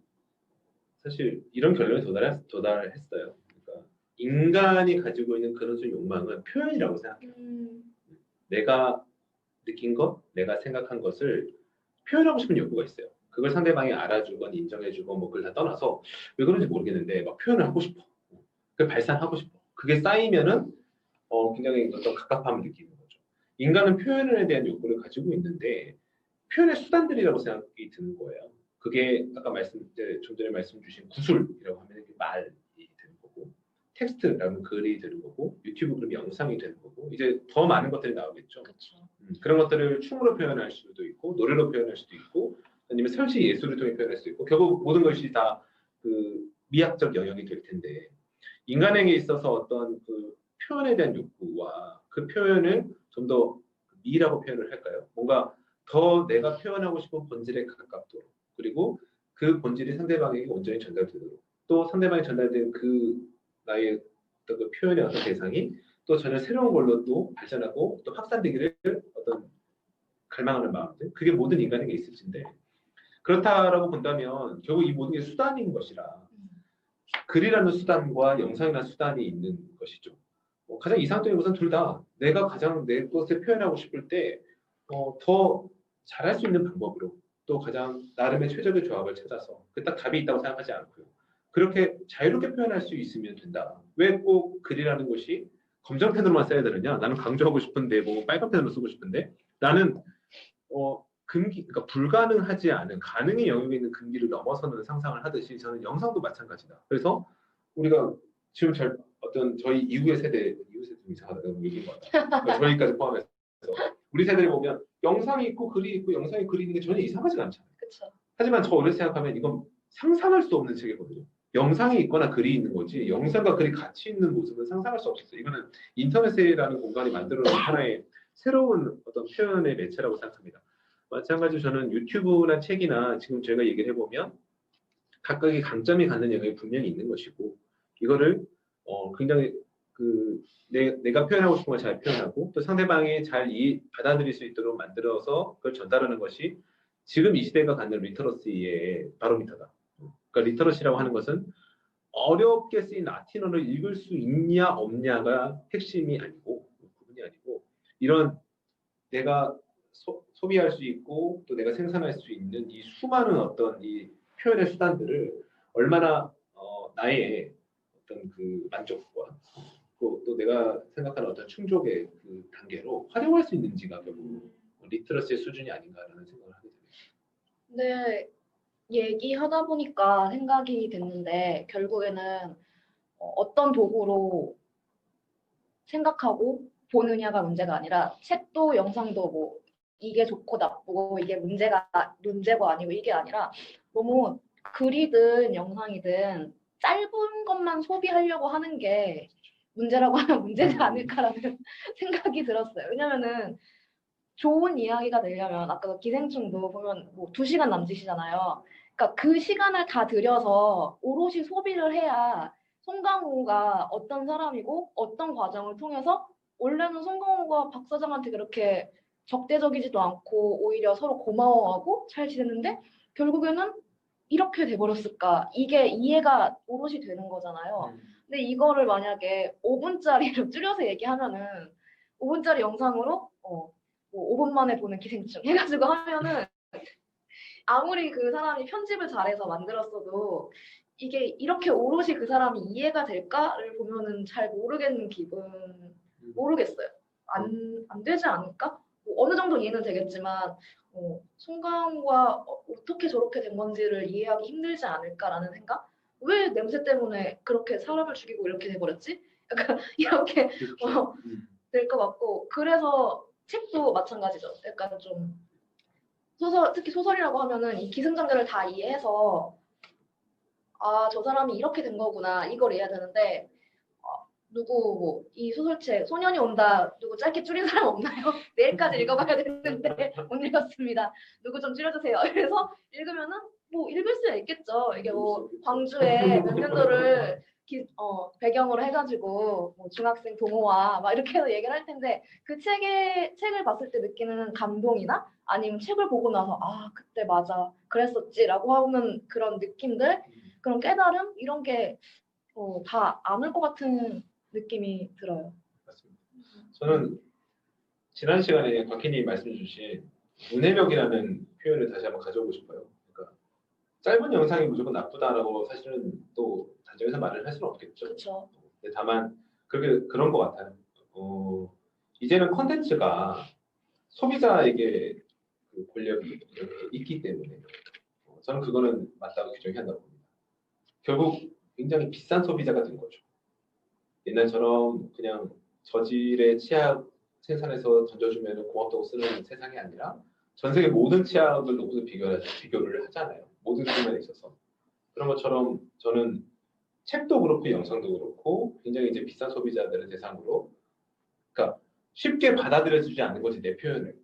사실 이런 결론에 도달했어요. 그러니까 인간이 가지고 있는 그런 욕망은 표현이라고 생각해요. 내가 느낀 것, 내가 생각한 것을 표현하고 싶은 욕구가 있어요. 그걸 상대방이 알아주건 인정해주건 뭐 그걸 다 떠나서 왜 그런지 모르겠는데 막 표현을 하고 싶어. 그걸 발산하고 싶어. 그게 쌓이면은 굉장히 어떤 갑갑함을 느끼는 거죠. 인간은 표현에 대한 욕구를 가지고 있는데 표현의 수단들이라고 생각이 드는 거예요. 그게 아까 좀 전에 말씀 주신 구술이라고 하면 말이 되는 거고, 텍스트라면 글이 되는 거고, 유튜브 그러면 영상이 되는 거고, 이제 더 많은 것들이 나오겠죠. 그쵸. 그런 것들을 춤으로 표현할 수도 있고, 노래로 표현할 수도 있고, 아니면 설치 예술을 통해 표현할 수도 있고, 결국 모든 것이 다 그 미학적 영역이 될 텐데, 인간에게 있어서 어떤 그 표현에 대한 욕구와 그 표현을 좀 더 미라고 표현을 할까요? 뭔가 더 내가 표현하고 싶은 본질에 가깝도록 그리고 그 본질이 상대방에게 온전히 전달되도록 또 상대방이 전달된 그 나의 어떤 그 표현의 어떤 대상이 또 전혀 새로운 걸로 또 발전하고 또 확산되기를 어떤 갈망하는 마음들 그게 모든 인간에게 있을진데 그렇다라고 본다면 결국 이 모든 게 수단인 것이라 글이라는 수단과 영상이라는 수단이 있는 것이죠. 가장 이상적인 것은 둘 다 내가 가장 내 것을 표현하고 싶을 때 더 잘할 수 있는 방법으로 또 가장 나름의 최적의 조합을 찾아서 그 딱 답이 있다고 생각하지 않고요. 그렇게 자유롭게 표현할 수 있으면 된다. 왜 꼭 글이라는 것이 검정펜으로만 써야 되느냐? 나는 강조하고 싶은데 뭐 빨간 펜으로 쓰고 싶은데 나는 그러니까 불가능하지 않은 가능의 영역에 있는 금기를 넘어서는 상상을 하듯이 저는 영상도 마찬가지다. 그래서 우리가 지금 어떤 저희 이후의 세대 좀 이상하다 얘기인 것 같다. 그러니까 저희까지 포함해서 우리 세대를 보면 영상이 있고 글이 있고 영상이 글이 있는 게 전혀 이상하지 않잖아요. 그쵸. 하지만 저 어릴 때 생각하면 이건 상상할 수 없는 세계거든요. 영상이 있거나 글이 있는 거지 영상과 글이 같이 있는 모습은 상상할 수 없었어요. 이거는 인터넷이라는 공간이 만들어놓은 하나의 새로운 어떤 표현의 매체라고 생각합니다. 마찬가지로 저는 유튜브나 책이나 지금 저희가 얘기를 해보면 각각의 강점이 갖는 영역이 분명히 있는 것이고 이거를 굉장히 내가 표현하고 싶은 걸 잘 표현하고 또 상대방이 잘 받아들일 수 있도록 만들어서 그걸 전달하는 것이 지금 이 시대가 갖는 리터러시의 바로미터다. 그러니까 리터러시라고 하는 것은 어렵게 쓰인 라틴어를 읽을 수 있냐 없냐가 핵심이 아니고 부분이 아니고 이런 내가 소비할 수 있고 또 내가 생산할 수 있는 이 수많은 어떤 이 표현의 수단들을 얼마나 나의 어떤 그 만족과 또 내가 생각하는 어떤 충족의 그 단계로 활용할 수 있는지가 결국 리트러시의 수준이 아닌가라는 생각을 하게 됩니다. 네, 얘기하다 보니까 생각이 됐는데 결국에는 어떤 도구로 생각하고 보느냐가 문제가 아니라 책도 영상도 뭐 이게 좋고 나쁘고 이게 문제고 아니고 이게 아니라 너무 글이든 영상이든 짧은 것만 소비하려고 하는 게 문제라고 하면 문제지 않을까라는 생각이 들었어요. 왜냐면은 좋은 이야기가 되려면 아까 기생충도 보면 뭐 2시간 남짓이잖아요. 그러니까 그 시간을 다 들여서 오롯이 소비를 해야 송강호가 어떤 사람이고 어떤 과정을 통해서 원래는 송강호가 박 사장한테 그렇게 적대적이지도 않고 오히려 서로 고마워하고 잘 지냈는데 결국에는 이렇게 돼버렸을까? 이게 이해가 오롯이 되는 거잖아요. 근데 이거를 만약에 5분짜리로 줄여서 얘기하면은 5분짜리 영상으로 뭐 5분 만에 보는 기생충 해가지고 하면은 아무리 그 사람이 편집을 잘해서 만들었어도 이게 이렇게 오롯이 그 사람이 이해가 될까를 보면은 잘 모르겠는 모르겠어요. 안 되지 않을까? 뭐 어느 정도 이해는 되겠지만 송강호가 어떻게 저렇게 된 건지를 이해하기 힘들지 않을까라는 생각? 왜 냄새 때문에 그렇게 사람을 죽이고 이렇게 돼버렸지? 약간 이렇게 될 것 같고 그래서 책도 마찬가지죠. 약간 좀 소설, 특히 소설이라고 하면은 이 기승전결을 다 이해해서 아, 저 사람이 이렇게 된 거구나 이걸 이해해야 되는데 누구 뭐 이 소설책 소년이 온다 누구 짧게 줄인 사람 없나요? 내일까지 읽어봐야 되는데 못 읽었습니다. 누구 좀 줄여주세요. 그래서 읽으면은 뭐 읽을 수 있겠죠. 이게 뭐 광주의 몇 년도를 배경으로 해가지고 뭐 중학생 동호와 막 이렇게 해서 얘기를 할 텐데 그 책을 봤을 때 느끼는 감동이나 아니면 책을 보고 나서 아 그때 맞아 그랬었지라고 하는 그런 느낌들 그런 깨달음 이런 게 다 안 올 것 같은 느낌이 들어요. 맞습니다. 저는 지난 시간에 곽희님 말씀해 주신 문해력이라는 표현을 다시 한번 가져오고 싶어요. 그러니까 짧은 영상이 무조건 나쁘다라고 사실은 또 단정해서 말을 할 수는 없겠죠. 그렇죠. 근데 다만 그런 것 같아요. 이제는 컨텐츠가 소비자에게 그 권력이 이렇게 있기 때문에 저는 그거는 맞다고 규정한다고 봅니다. 결국 굉장히 비싼 소비자가 된 거죠. 옛날처럼 그냥 저질의 치약 생산해서 던져주면 고맙다고 쓰는 세상이 아니라 전 세계 모든 치약을 놓고도 비교를 하잖아요. 모든 측면에 있어서. 그런 것처럼 저는 책도 그렇고 영상도 그렇고 굉장히 이제 비싼 소비자들을 대상으로 그러니까 쉽게 받아들여주지 않는 거지 내 표현을.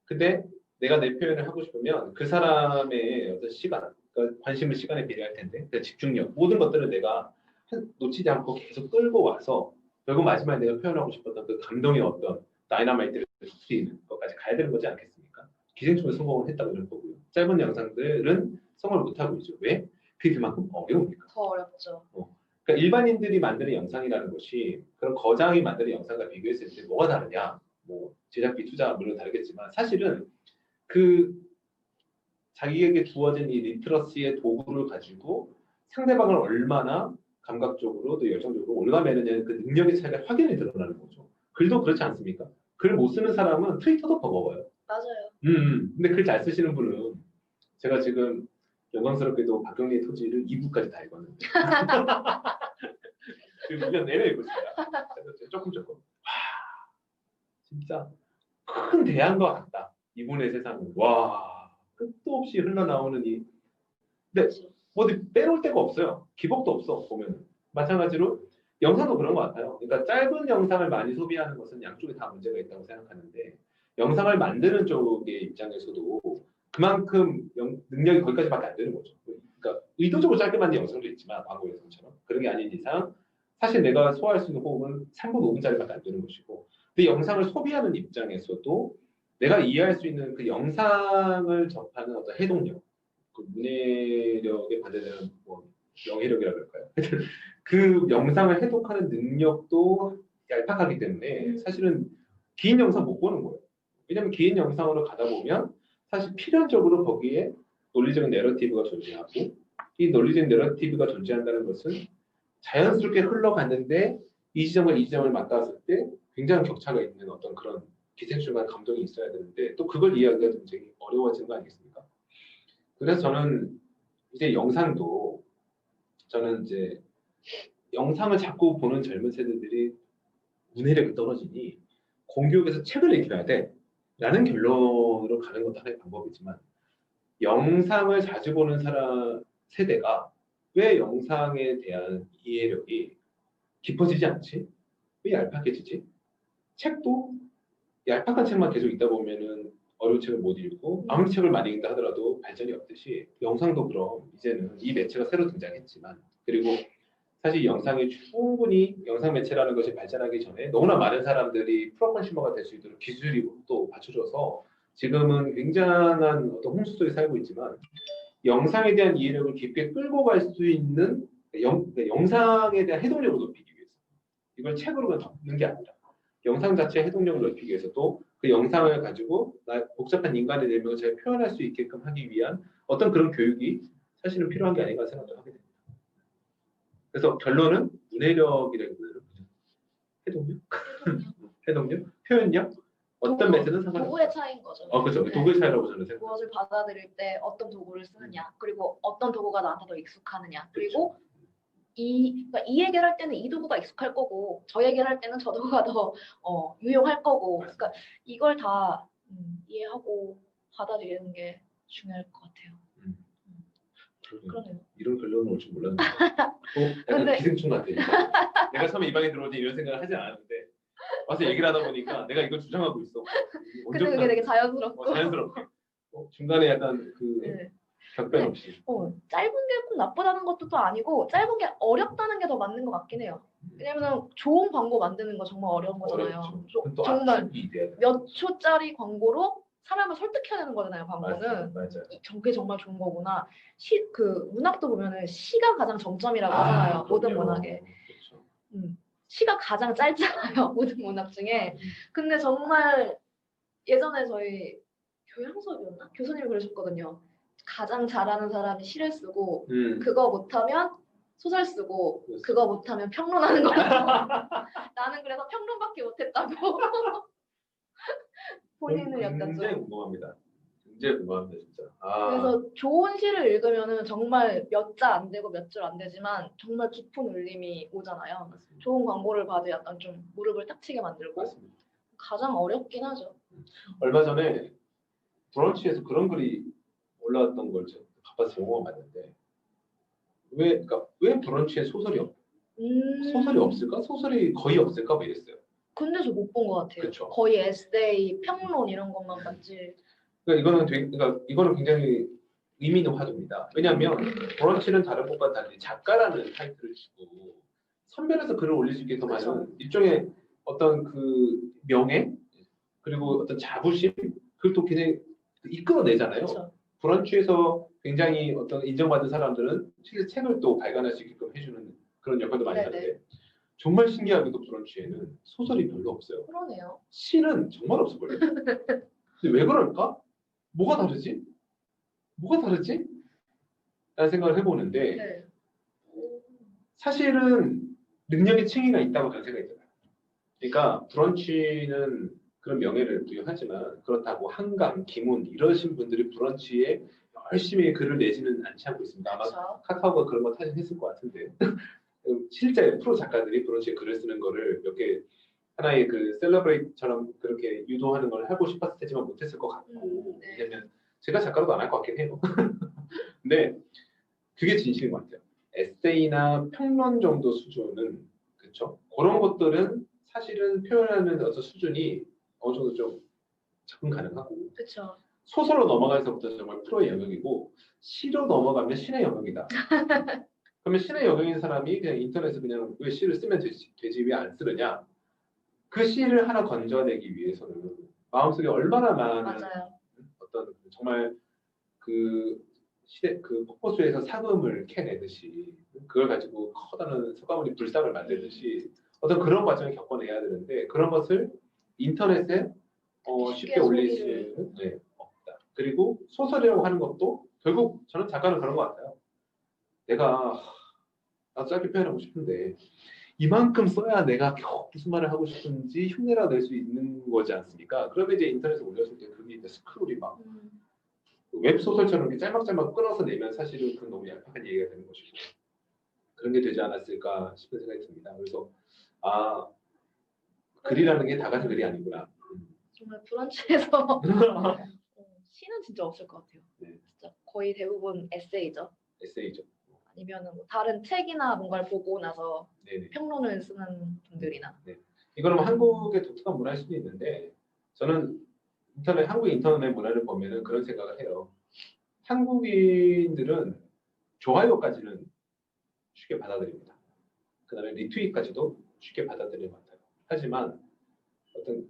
근데 내가 내 표현을 하고 싶으면 그 사람의 어떤 시간, 그러니까 관심을 시간에 비례할 텐데 그 집중력 모든 것들을 내가 놓치지 않고 계속 끌고 와서 결국 마지막에 내가 표현하고 싶었던 그 감동의 어떤 다이나마이트를 터뜨리는 것까지 가야 되는 거지 않겠습니까? 기생충을 성공을 했다고 이럴 거고요. 짧은 영상들은 성공을 못하고 있죠. 왜? 그게 그만큼 어려우니까. 더 어렵죠. 그러니까 일반인들이 만드는 영상이라는 것이 그런 거장이 만드는 영상과 비교했을 때 뭐가 다르냐? 뭐 제작비 투자가 물론 다르겠지만 사실은 그 자기에게 주어진 이 리트러시의 도구를 가지고 상대방을 얼마나 감각적으로 또 열정적으로 올가매느냐는 그 능력의 차이가 확연히 드러나는 거죠. 글도 그렇지 않습니까? 글 못 쓰는 사람은 트위터도 버거워요. 맞아요. 근데 글 잘 쓰시는 분은 제가 지금 영광스럽게도 박경리의 토지를 2부까지 다 읽었는데 지금 1년 내내 읽고 있습니다. 조금. 진짜 큰 대안과 같다. 이분의 세상은. 와, 끝도 없이 흘러나오는 이. 근데 어디 빼놓을 데가 없어요. 기복도 없어, 보면. 마찬가지로 영상도 그런 것 같아요. 그러니까 짧은 영상을 많이 소비하는 것은 양쪽에 다 문제가 있다고 생각하는데 영상을 만드는 쪽의 입장에서도 그만큼 능력이 거기까지밖에 안 되는 거죠. 그러니까 의도적으로 짧게 만든 영상도 있지만 광고 영상처럼 그런 게 아닌 이상 사실 내가 소화할 수 있는 호흡은 3분, 5분짜리밖에 안 되는 것이고 근데 영상을 소비하는 입장에서도 내가 이해할 수 있는 그 영상을 접하는 어떤 해독력, 그 문해력에 반대되는 뭐 명예력이라 그럴까요? 그 영상을 해독하는 능력도 얄팍하기 때문에 사실은 긴 영상 못 보는 거예요. 왜냐하면 긴 영상으로 가다 보면 사실 필연적으로 거기에 논리적인 내러티브가 존재하고 이 논리적인 내러티브가 존재한다는 것은 자연스럽게 흘러갔는데 이 지점과 이 지점을 맞닿았을 때 굉장한 격차가 있는 어떤 그런 기생충한 감동이 있어야 되는데 또 그걸 이해하기가 굉장히 어려워지는 거 아니겠습니까? 그래서 저는 이제 영상도 저는 이제 영상을 자꾸 보는 젊은 세대들이 문해력이 떨어지니 공교육에서 책을 읽혀야 돼 라는 결론으로 가는 것도 하나의 방법이지만 영상을 자주 보는 세대가 왜 영상에 대한 이해력이 깊어지지 않지? 왜 얄팍해지지? 책도 얄팍한 책만 계속 읽다 보면은 어려운 책을 못 읽고 아무리 책을 많이 읽다 하더라도 발전이 없듯이 영상도 그럼 이제는 이 매체가 새로 등장했지만 그리고 사실 영상이 충분히 영상 매체라는 것이 발전하기 전에 너무나 많은 사람들이 프로컨슈머가 될 수 있도록 기술이 또 받쳐줘서 지금은 굉장한 어떤 홍수 속에 살고 있지만 영상에 대한 이해력을 깊게 끌고 갈 수 있는 영상에 대한 해독력을 높이기 위해서 이걸 책으로만 덮는 게 아니라 영상 자체의 해독력을 높이기 위해서도 그 영상을 가지고 복잡한 인간의 내면을 잘 표현할 수 있게끔 하기 위한 어떤 그런 교육이 사실은 필요한 게 아닌가 생각을 하게 됩니다. 그래서 결론은 문해력이라기보다는 해독력? 해독력? 표현력? 어떤 매체든 상관없어요. 도구의 차이인 거죠. 그렇죠. 네. 도구의 차이라고 저는 생각합니다. 무엇을 받아들일 때 어떤 도구를 쓰느냐, 그리고 어떤 도구가 나한테 더 익숙하느냐, 그리고 그러니까 이 얘기를 할 때는 이 도구가 익숙할 거고 저 얘기를 할 때는 저 도구가 더 유용할 거고 그러니까 이걸 다 이해하고 받아들이는 게 중요할 것 같아요. 그러네요. 이런 결론을 올 줄 몰랐는데 약간 근데- 기생충 같아. 내가 처음에 이 방에 들어올 때 이런 생각을 하지 않았는데 와서 얘기를 하다 보니까 내가 이걸 주장하고 있어. 근데 그게 되게 자연스럽고 자연스럽게 중간에 약간 그 네. 격변 없이. 짧은 게 꼭 나쁘다는 것도 또 아니고 짧은 게 어렵다는 게 더 맞는 것 같긴 해요. 왜냐면 좋은 광고 만드는 거 정말 어려운 거잖아요. 어렵죠. 그건 또 정말 압축이 돼야 돼. 몇 초짜리 광고로 사람을 설득해야 되는 거잖아요. 광고는. 맞아요. 저게 정말 좋은 거구나. 그 문학도 보면은 시가 가장 정점이라고 하잖아요. 모든 그럼요. 문학에. 그렇죠. 시가 가장 짧잖아요. 모든 문학 중에. 근데 정말 예전에 저희 교양 수업이었나? 교수님이 그러셨거든요. 가장 잘하는 사람이 시를 쓰고 그거 못하면 소설 쓰고 그렇죠. 그거 못하면 평론하는 거라고. 나는 그래서 평론밖에 못했다고. 본인은 약간 굉장히 좀. 궁금합니다. 굉장히 궁금합니다, 진짜. 그래서 좋은 시를 읽으면은 정말 몇 자 안 되고 몇 줄 안 되지만 정말 깊은 울림이 오잖아요. 맞습니다. 좋은 광고를 봐도 약간 좀 무릎을 딱 치게 만들고 맞습니다. 가장 어렵긴 하죠. 얼마 전에 브런치에서 그런 글이 올라왔던 걸 제가 바빠서 제목만 봤는데 그러니까 왜 브런치에 소설이 없을까? 소설이 거의 없을까? 뭐 이랬어요. 근데 저 못 본 것 같아요. 그쵸. 거의 에세이, 평론 이런 것만 봤지. 그러니까 이거는 굉장히 의미 있는 화두입니다. 왜냐하면 브런치는 다른 것과 달리 작가라는 타이틀을 주고 선별해서 글을 올릴 수 있게끔 하는 일종의 어떤 그 명예 그리고 어떤 자부심 그걸 또 굉장히 이끌어내잖아요. 그쵸. 브런치에서 굉장히 어떤 인정받은 사람들은 책을 또 발간할 수 있게끔 해주는 그런 역할도 많이 네네. 하는데 정말 신기하게도 브런치에는 소설이 별로 없어요. 그러네요. 시는 정말 없을걸요. 근데 왜 그럴까? 뭐가 다르지? 뭐가 다르지? 라는 생각을 해보는데 네. 사실은 능력의 층위가 있다고 저는 생각이 들어요. 그러니까 브런치는 그런 명예를 부여하지만 그렇다고 한강, 김훈 이러신 분들이 브런치에 열심히 글을 내지는 않지 않고 있습니다. 아마 그쵸. 카카오가 그런 거 타진했을 것 같은데 실제 프로 작가들이 브런치에 글을 쓰는 거를 몇 개 하나의 그 셀러브레이트처럼 그렇게 유도하는 걸 하고 싶었을 테지만 못했을 것 같고 네. 왜냐면 제가 작가로도 안 할 것 같긴 해요. 근데 그게 진실인 것 같아요. 에세이나 평론 정도 수준은 그렇죠. 그런 것들은 사실은 표현하는 어떤 수준이 어느 정도 좀 접근 가능하고 그쵸. 소설로 넘어가서부터 정말 프로의 영역이고 시로 넘어가면 신의 영역이다. 그러면 신의 영역인 사람이 그냥 인터넷에 그냥 왜 시를 쓰면 되지 왜 안 쓰느냐? 그 시를 하나 건져내기 위해서는 마음속에 얼마나 많은 맞아요. 어떤 정말 그 시대 그 폭포수에서 사금을 캐내듯이 그걸 가지고 커다란 석가모니 불상을 만들듯이 어떤 그런 과정을 겪어내야 되는데 그런 것을 인터넷에 쉽게 올릴 수는 없다. 그리고 소설이라고 하는 것도 결국 저는 작가는 그런 것 같아요. 내가 나도 짧게 표현하고 싶은데 이만큼 써야 내가 겨우 무슨 말을 하고 싶은지 흉내라도 낼 수 있는 거지 않습니까? 그러면 이제 인터넷에 올렸을 때 그게 이제 스크롤이 막 웹소설처럼 이렇게 짤막짤막 끊어서 내면 사실은 그건 너무 얄팍한 얘기가 되는 것이고 그런 게 되지 않았을까 싶은 생각이 듭니다. 그래서 글이라는 게 다 같은 글이 아니구나. 정말 브런치에서 시는 진짜 없을 것 같아요. 네. 진짜 거의 대부분 에세이죠. 에세이죠. 아니면은 뭐 다른 책이나 뭔가를 보고 나서 네네. 평론을 쓰는 분들이나. 네. 이거는 뭐 한국의 독특한 문화일 수도 있는데 저는 한국의 인터넷 문화를 보면은 그런 생각을 해요. 한국인들은 좋아요까지는 쉽게 받아들입니다. 그다음에 리트윗까지도 쉽게 받아들이는 것 같아요. 하지만 어떤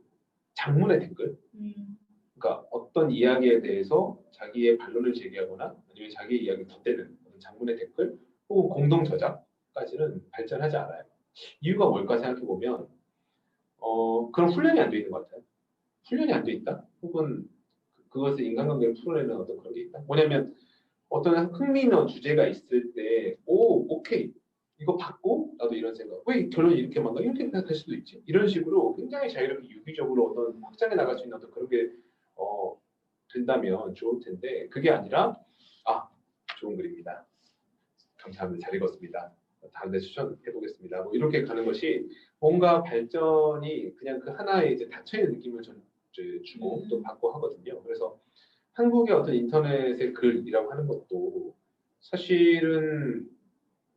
장문의 댓글, 그러니까 어떤 이야기에 대해서 자기의 반론을 제기하거나 아니면 자기의 이야기를 덧대는 장문의 댓글 혹은 공동 저작까지는 발전하지 않아요. 이유가 뭘까 생각해 보면 그런 훈련이 안 돼 있는 것 같아요. 훈련이 안 돼 있다? 혹은 그것을 인간관계를 풀어내는 어떤 그런 게 있다? 뭐냐면 어떤 흥미있는 주제가 있을 때 오케이 이거 받고 나도 이런 생각 왜 결론이 이렇게 만나 이렇게 생각할 수도 있지 이런 식으로 굉장히 자유롭게 유기적으로 어떤 확장해 나갈 수 있는 어떤 그런 게 된다면 좋을 텐데 그게 아니라 좋은 글입니다. 감사합니다. 잘 읽었습니다. 다른 데 추천해 보겠습니다. 뭐 이렇게 가는 것이 뭔가 발전이 그냥 그 하나에 이제 닫혀 있는 느낌을 이제 주고 또 받고 하거든요. 그래서 한국의 어떤 인터넷의 글이라고 하는 것도 사실은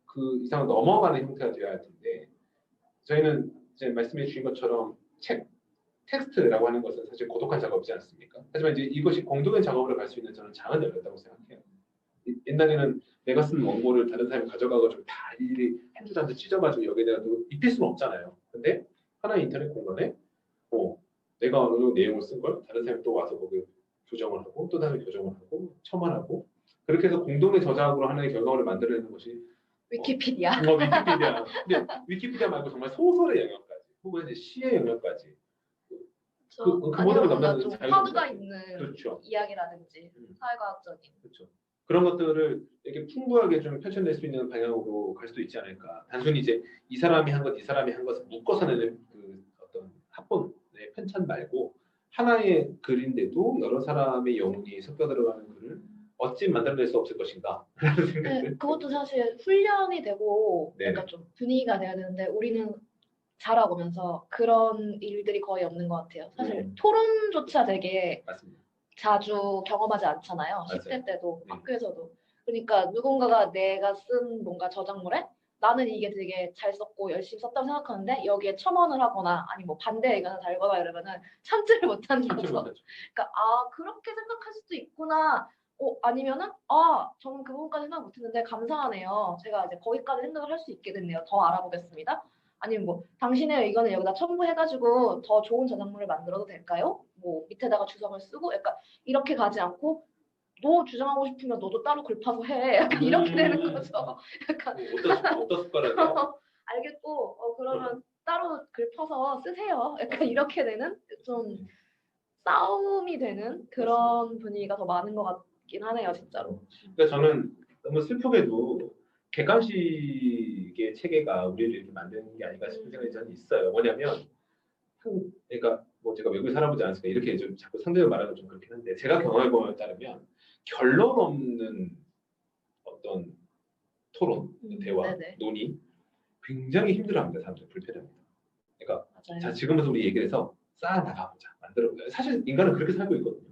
그 이상을 넘어가는 형태가 되어야 할 텐데 저희는 이제 말씀해 주신 것처럼 텍스트라고 하는 것은 사실 고독한 작업이지 않습니까? 하지만 이제 이것이 공동의 작업으로 갈 수 있는 저는 장은 열렸다고 생각해요. 옛날에는 내가 쓴 원고를 다른 사람이 가져가가지고 다 일일이 한 줄 한 줄 찢어가지고 여기다가 입힐 수는 없잖아요. 근데 하나의 인터넷 공간에 내가 어느 정도 내용을 쓴 걸 다른 사람이 또 와서 거기 교정을 하고 또 다른 교정을 하고 첨언하고 그렇게 해서 공동의 저작으로 하나의 결과물을 만들어내는 것이 위키피디아. 위키피디아. 근데 위키피디아 말고 정말 소설의 영역까지 혹은 이제 시의 영역까지 그 모델을 넘나드는 좀 자유로운 화두가 거죠. 있는 그렇죠. 이야기라든지 사회과학적인. 그렇죠. 그런 것들을 이렇게 풍부하게 좀 펼쳐낼 수 있는 방향으로 갈 수도 있지 않을까. 단순히 이제 이 사람이 한 것, 이 사람이 한 것을 묶어서 내는 그 어떤 합본의 편찬 말고 하나의 글인데도 여러 사람의 영혼이 섞여 들어가는 글을 어찌 만들어낼 수 없을 것인가 라는 생각을. 네, 그것도 사실 훈련이 되고 네네. 약간 좀 분위기가 돼야 되는데 우리는 자라오면서 그런 일들이 거의 없는 것 같아요. 사실 토론조차 되게 맞습니다. 자주 경험하지 않잖아요. 맞아요. 10대 때도 네. 학교에서도. 그러니까 누군가가 내가 쓴 뭔가 저작물에 나는 이게 되게 잘 썼고 열심히 썼다고 생각하는데 여기에 첨언을 하거나 아니 뭐 반대 의견을 달거나 이러면은 참지를 못하는 거죠. 그러니까 아 그렇게 생각할 수도 있구나. 아니면은 저는 그 부분까지 생각 못했는데 감사하네요. 제가 이제 거기까지 생각을 할 수 있게 됐네요. 더 알아보겠습니다. 아니면 뭐 당신의 의견을 여기다 첨부해가지고 더 좋은 저작물을 만들어도 될까요? 뭐 밑에다가 주석을 쓰고 약간 이렇게 가지 않고 너 주장하고 싶으면 너도 따로 글 파서 해. 약간 이렇게 되는 거죠. 약간 어떤 숟가락이야? 알겠고 그러면 따로 글 퍼서 쓰세요. 약간 이렇게 되는 좀 싸움이 되는 그런 분위기가 더 많은 것 같긴 하네요, 진짜로. 그러니까 저는 너무 슬프게도 객관식의 체계가 우리를 이렇게 만드는 게 아닌가 싶은 생각이 저는 있어요. 뭐냐면 그러니까 뭐 제가 외국에 살아보지 않았으니까 이렇게 좀 자꾸 상대를 말하는 좀 그렇긴 한데 제가 경험해 보면 따르면 결론 없는 어떤 토론, 대화, 네네. 논의 굉장히 힘들어합니다. 사람들 불편합니다. 그러니까 맞아요. 자 지금부터 우리 얘기를 해서 쌓아 나가보자, 만들어보자. 사실 인간은 그렇게 살고 있거든요.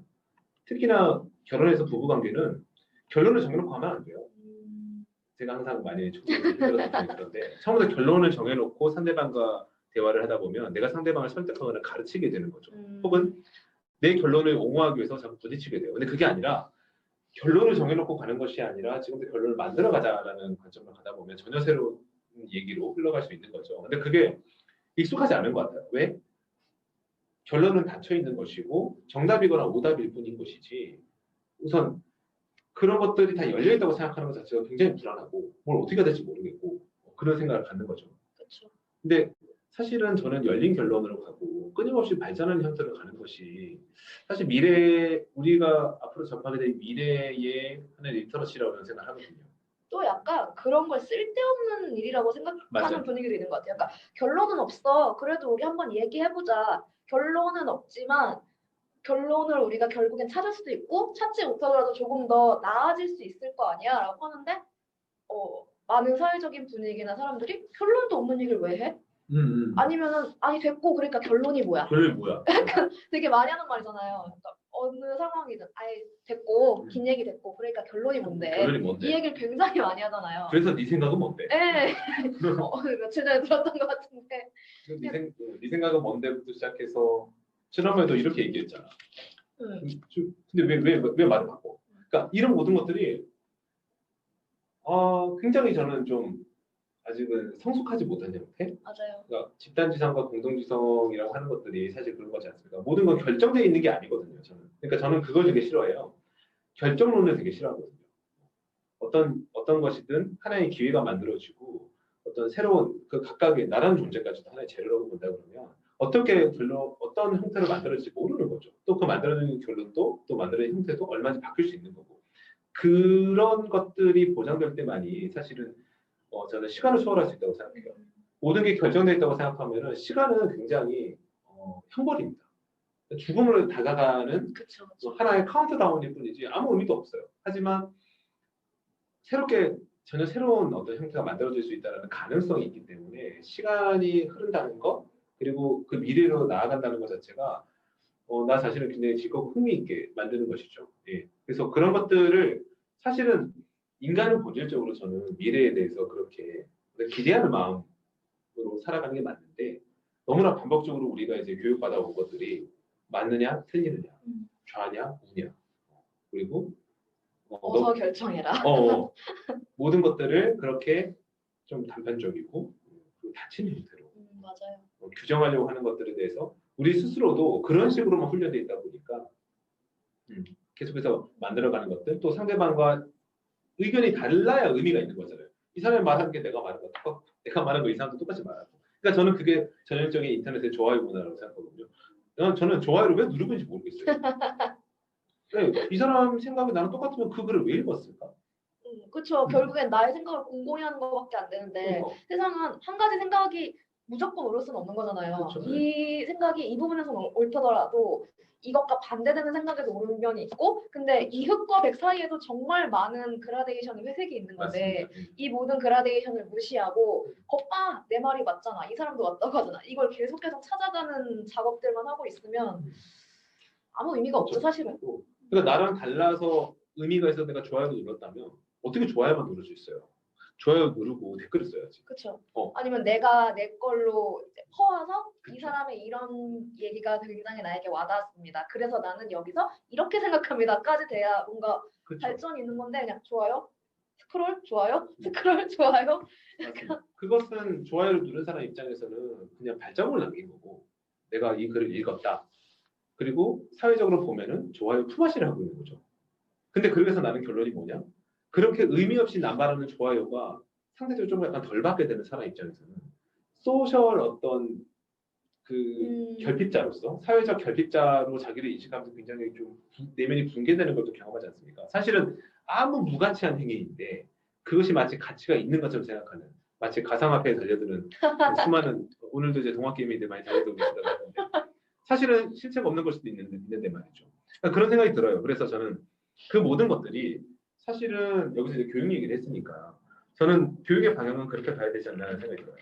특히나 결혼해서 부부관계는 결론을 정해놓고 하면 안 돼요. 제가 항상 많이 힘들어서 그런데 처음부터 결론을 정해놓고 상대방과 대화를 하다 보면 내가 상대방을 설득하거나 가르치게 되는 거죠. 혹은 내 결론을 옹호하기 위해서 자꾸 부딪히게 돼요. 근데 그게 아니라 결론을 정해놓고 가는 것이 아니라 지금부터 결론을 만들어가자라는 관점으로 가다 보면 전혀 새로운 얘기로 흘러갈 수 있는 거죠. 근데 그게 익숙하지 않은 것 같아요. 왜? 결론은 닫혀 있는 것이고 정답이거나 오답일 뿐인 것이지 우선 그런 것들이 다 열려 있다고 생각하는 것 자체가 굉장히 불안하고 뭘 어떻게 해야 될지 모르겠고 그런 생각을 갖는 거죠. 그렇죠. 근데 사실은 저는 열린 결론으로 가고 끊임없이 발전하는 형태로 가는 것이 사실 우리가 앞으로 접하게 될 미래의 하나의 리터러시라고 생각을 하거든요. 또 약간 그런 걸 쓸데없는 일이라고 생각하는 맞아요. 분위기도 있는 것 같아요. 그러니까 결론은 없어. 그래도 우리 한번 얘기해보자. 결론은 없지만 결론을 우리가 결국엔 찾을 수도 있고 찾지 못하더라도 조금 더 나아질 수 있을 거 아니야? 라고 하는데 많은 사회적인 분위기나 사람들이 결론도 없는 얘기를 왜 해? 아니면은 아니 됐고 그러니까 결론이 뭐야? 결론이 뭐야? 약간 되게 많이 하는 말이잖아요. 그러니까 어느 상황이든 아예 됐고 긴 얘기 됐고 그러니까 결론이 뭔데? 결론이 뭔데? 이 얘기를 굉장히 많이 하잖아요. 그래서 네 생각은 뭔데? 네. 며칠 전에 들었던 것 같은데. 네 생각은 뭔데부터 시작해서 지난번에도 이렇게 얘기했잖아. 근데 왜 말을 바꿔? 그러니까 이런 모든 것들이 굉장히 저는 좀 아직은 성숙하지 못한 형태? 맞아요. 그러니까 집단지성과 공동지성이라고 하는 것들이 사실 그런 거지 않습니까? 모든 건 결정되어 있는 게 아니거든요. 그러니까 저는 그걸 되게 싫어해요. 결정론을 되게 싫어하거든요. 어떤 것이든 하나의 기회가 만들어지고 어떤 새로운 그 각각의 나라는 존재까지도 하나의 재료라고 본다 그러면 어떤 형태로 만들어질지 모르는 거죠. 또 그 만들어지는 결론도 또 만들어지는 형태도 얼마든지 바뀔 수 있는 거고 그런 것들이 보장될 때만이 사실은 저는 시간을 초월할 수 있다고 생각해요. 모든 게 결정되어 있다고 생각하면 시간은 굉장히 형벌입니다. 죽음으로 다가가는 그쵸. 하나의 카운트다운일 뿐이지 아무 의미도 없어요. 하지만 새롭게 전혀 새로운 어떤 형태가 만들어질 수 있다는 가능성이 있기 때문에 시간이 흐른다는 것 그리고 그 미래로 나아간다는 것 자체가 나 자신을 굉장히 즐겁고 흥미있게 만드는 것이죠. 예. 그래서 그런 것들을 사실은 인간은 본질적으로 저는 미래에 대해서 그렇게 기대하는 마음으로 살아가는 게 맞는데 너무나 반복적으로 우리가 이제 교육받아온 것들이 맞느냐 틀리느냐 좌냐 우냐 그리고 어서 결정해라. 모든 것들을 그렇게 좀 단편적이고 그리고 닫힌 형태로 맞아요. 규정하려고 하는 것들에 대해서 우리 스스로도 그런 식으로만 훈련되어 있다 보니까 계속해서 만들어가는 것들 또 상대방과 의견이 달라야 의미가 있는 거잖아요. 이 사람이 말하는 게 내가 말하는 거 똑같고 내가 말하는 거 이 사람도 똑같이 말하고 그러니까 저는 그게 전형적인 인터넷의 좋아요 문화라고 생각하거든요. 저는 좋아요를 왜 누르고 있는지 모르겠어요. 네, 이 사람 생각이 나랑 똑같으면 그 글을 왜 읽었을까? 그렇죠. 결국엔 나의 생각을 공공히 하는 것밖에 안 되는데 세상은 한 가지 생각이 무조건 옳을 수는 없는 거잖아요. 그쵸, 이 생각이 이 부분에서 옳더라도 이것과 반대되는 생각에도 옳은 면이 있고 근데 이 흑과 백 사이에도 정말 많은 그라데이션의 회색이 있는 건데 맞습니다. 이 모든 그라데이션을 무시하고 겉봐 내 말이 맞잖아. 이 사람도 맞다고 하잖아. 이걸 계속해서 찾아가는 작업들만 하고 있으면 아무 의미가 없죠 사실은. 그러니까 나랑 달라서 의미가 있어서 내가 좋아요를 눌렀다면 어떻게 좋아요만 누를 수 있어요? 좋아요 누르고 댓글을 써야지. 그렇죠. 아니면 내가 내 걸로 이제 퍼와서 이 그쵸. 사람의 이런 얘기가 굉장히 나에게 와닿았습니다. 그래서 나는 여기서 이렇게 생각합니다까지 돼야 뭔가 그쵸. 발전이 있는 건데 그냥 좋아요, 스크롤, 좋아요, 스크롤, 좋아요. 그것은 좋아요를 누른 사람 입장에서는 그냥 발자국을 남긴 거고 내가 이 글을 읽었다. 그리고 사회적으로 보면은 좋아요 품앗이를 하고 있는 거죠. 근데 그래서 나는 결론이 뭐냐? 그렇게 의미 없이 남발하는 좋아요가 상대적으로 좀 약간 덜 받게 되는 사람 입장에서는 소셜 어떤 그 결핍자로서 사회적 결핍자로 자기를 인식하면서 굉장히 좀 내면이 붕괴되는 것도 경험하지 않습니까? 사실은 아무 무가치한 행위인데 그것이 마치 가치가 있는 것처럼 생각하는 마치 가상화폐에 달려드는 그 수많은 오늘도 이제 동학개미들 많이 달려들고 계시다고 하는데 사실은 실체가 없는 걸 수도 있는데 말이죠. 그러니까 그런 생각이 들어요. 그래서 저는 그 모든 것들이 사실은 여기서 이제 교육 얘기를 했으니까 저는 교육의 방향은 그렇게 가야 되지 않나 생각이 들어요.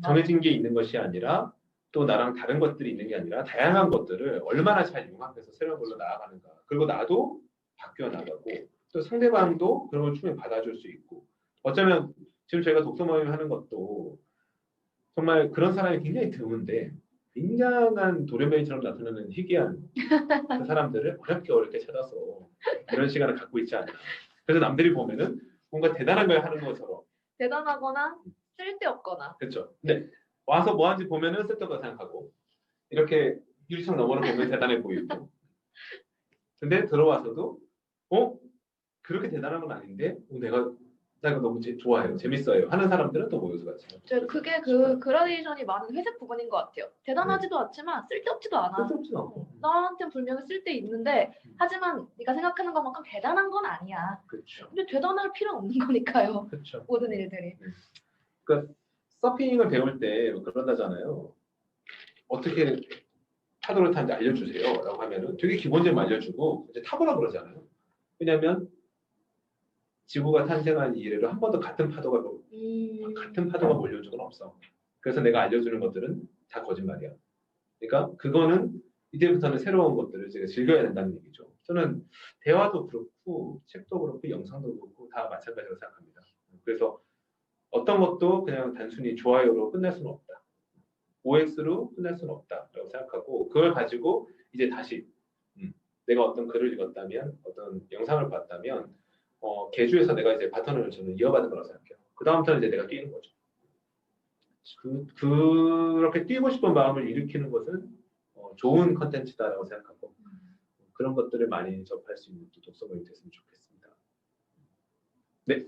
정해진 게 있는 것이 아니라 또 나랑 다른 것들이 있는 게 아니라 다양한 것들을 얼마나 잘 융합해서 새로운 걸로 나아가는가. 그리고 나도 바뀌어 나가고 또 상대방도 그런 걸 충분히 받아줄 수 있고 어쩌면 지금 저희가 독서 모임 하는 것도 정말 그런 사람이 굉장히 드문데 굉장한 돌연변이처럼 나타나는 희귀한 그 사람들을 어렵게 찾아서 이런 시간을 갖고 있지 않나. 그래서 남들이 보면은 뭔가 대단한 걸 하는 것처럼 대단하거나 쓸데없거나. 그렇죠. 근데 와서 뭐 하는지 보면은 쓸데없다 생각하고 이렇게 유리창 너머로 보면 대단해 보이고 근데 들어와서도 그렇게 대단한 건 아닌데 내가 이거 너무 좋아해요. 재밌어요. 하는 사람들은 또 모여서 같이. 그게 그 그라데이션이 많은 회색 부분인 것 같아요. 대단하지도 않지만 쓸데없지도 않아. 쓸데없지도 않고. 나한테는 분명히 쓸데 있는데 하지만 네가 생각하는 것만큼 대단한 건 아니야. 그렇죠. 근데 대단할 필요는 없는 거니까요. 그렇죠. 모든 일들이. 그러니까 서핑을 배울 때 그런다잖아요. 어떻게 파도를 타는지 알려주세요라고 하면은 되게 기본적인 알려주고 이제 타보라 그러잖아요. 왜냐하면 지구가 탄생한 이래로 한 번도 같은 파도가 몰려온 적은 없어. 그래서 내가 알려주는 것들은 다 거짓말이야. 그러니까 그거는 이제부터는 새로운 것들을 제가 즐겨야 된다는 얘기죠. 저는 대화도 그렇고 책도 그렇고 영상도 그렇고 다 마찬가지라고 생각합니다. 그래서 어떤 것도 그냥 단순히 좋아요로 끝낼 수는 없다. OX로 끝낼 수는 없다라고 생각하고 그걸 가지고 이제 다시 내가 어떤 글을 읽었다면 어떤 영상을 봤다면 개주에서 내가 이제 바톤을 저는 이어받는 거라고 생각해요. 그 다음부터는 이제 내가 뛰는 거죠. 그렇게 뛰고 싶은 마음을 일으키는 것은 좋은 컨텐츠다라고 생각하고 그런 것들을 많이 접할 수 있는 독서 모임이 됐으면 좋겠습니다. 네.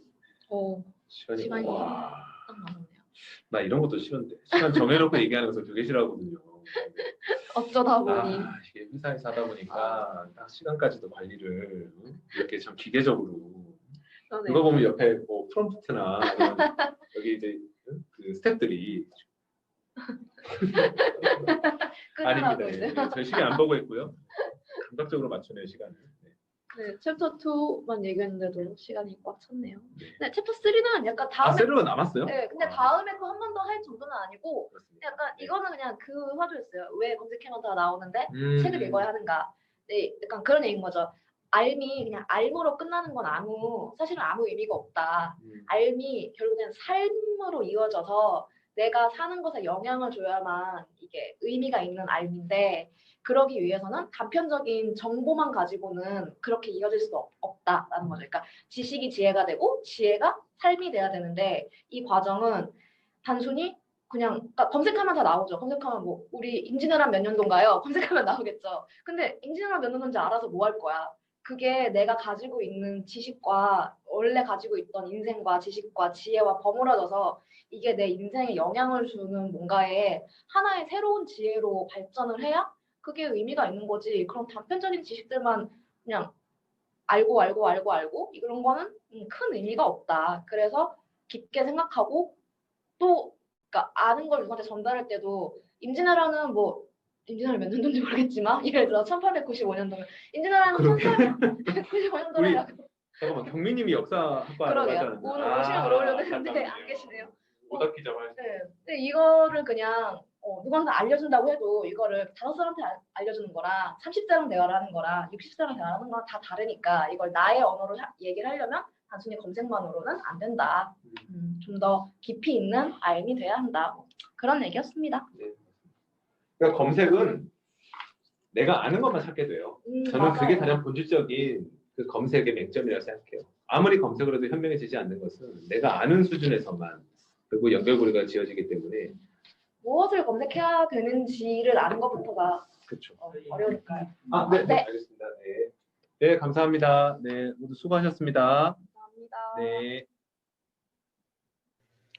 시간이 딱 와. 맞네요. 나 이런 것도 싫은데 시간 정해놓고 얘기하는 것을 되게 싫어하거든요. 어쩌다 보니 이게 회사에서 하다 보니까 딱 시간까지도 관리를 이렇게 참 기계적으로 그거 보면 옆에 뭐 프롬프트나 여기 이제 그 스태프들이 아닙니다. 네. 저희 시계 안 보고 있고요. 감각적으로 맞추는 시간을. 네. 네, 챕터 2만 얘기했는데도 시간이 꽉 찼네요. 네, 챕터 3는 약간 아, 다음에 세로가 남았어요? 네, 근데 다음에 또 한 번 더 할 정도는 아니고 그렇습니다. 약간 네. 이거는 그냥 그 화두였어요. 왜 검색해만 다 나오는데 책을 음. 읽어야 하는가. 네, 약간 그런 얘기인 거죠. 알미 그냥 알무로 끝나는 건 사실은 아무 의미가 없다. 알미 결국엔 삶으로 이어져서 내가 사는 것에 영향을 줘야만 이게 의미가 있는 알미인데 그러기 위해서는 단편적인 정보만 가지고는 그렇게 이어질 수 없다라는 거죠. 그러니까 지식이 지혜가 되고 지혜가 삶이 돼야 되는데 이 과정은 단순히 그냥 그러니까 검색하면 다 나오죠. 검색하면 뭐 우리 임진왜란 몇 년도인가요? 검색하면 나오겠죠. 근데 임진왜란 몇 년도인지 알아서 뭐 할 거야? 그게 내가 가지고 있는 지식과 원래 가지고 있던 인생과 지식과 지혜와 버무려져서 이게 내 인생에 영향을 주는 뭔가에 하나의 새로운 지혜로 발전을 해야 그게 의미가 있는 거지. 그런 단편적인 지식들만 그냥 알고 이런 거는 큰 의미가 없다. 그래서 깊게 생각하고 또 그러니까 아는 걸 누구한테 전달할 때도 임진왜란은 뭐 임진왜란 몇 년도인지 모르겠지만 예를 들어 1895년도면 임진왜란은 그러게. 1895년도라고 잠깐만, 경민님이 역사학과라고 그러게요. 하잖아요. 오늘 오시면 들어오려고 했는데 안타깝네요. 안 계시네요. 오답 기자만. 네. 근데 이거를 그냥 누구한테 알려준다고 해도 이거를 5사람한테 알려주는 거랑 30사람 대화를 하는 거랑 60사람 대화를 하는 거랑 다 다르니까 이걸 나의 언어로 얘기를 하려면 단순히 검색만으로는 안 된다. 좀 더 깊이 있는 알미 돼야 한다. 그런 얘기였습니다. 네. 그러니까 검색은 내가 아는 것만 찾게 돼요. 저는 그게 맞아요. 가장 본질적인 그 검색의 맹점이라고 생각해요. 아무리 검색을 해도 현명해지지 않는 것은 내가 아는 수준에서만 그리고 연결고리가 지어지기 때문에 무엇을 검색해야 되는지를 아는 것부터가 그렇죠. 어려우니까요. 네, 네. 알겠습니다. 네. 네, 감사합니다. 네, 모두 수고하셨습니다. 감사합니다. 네.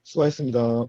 수고하셨습니다.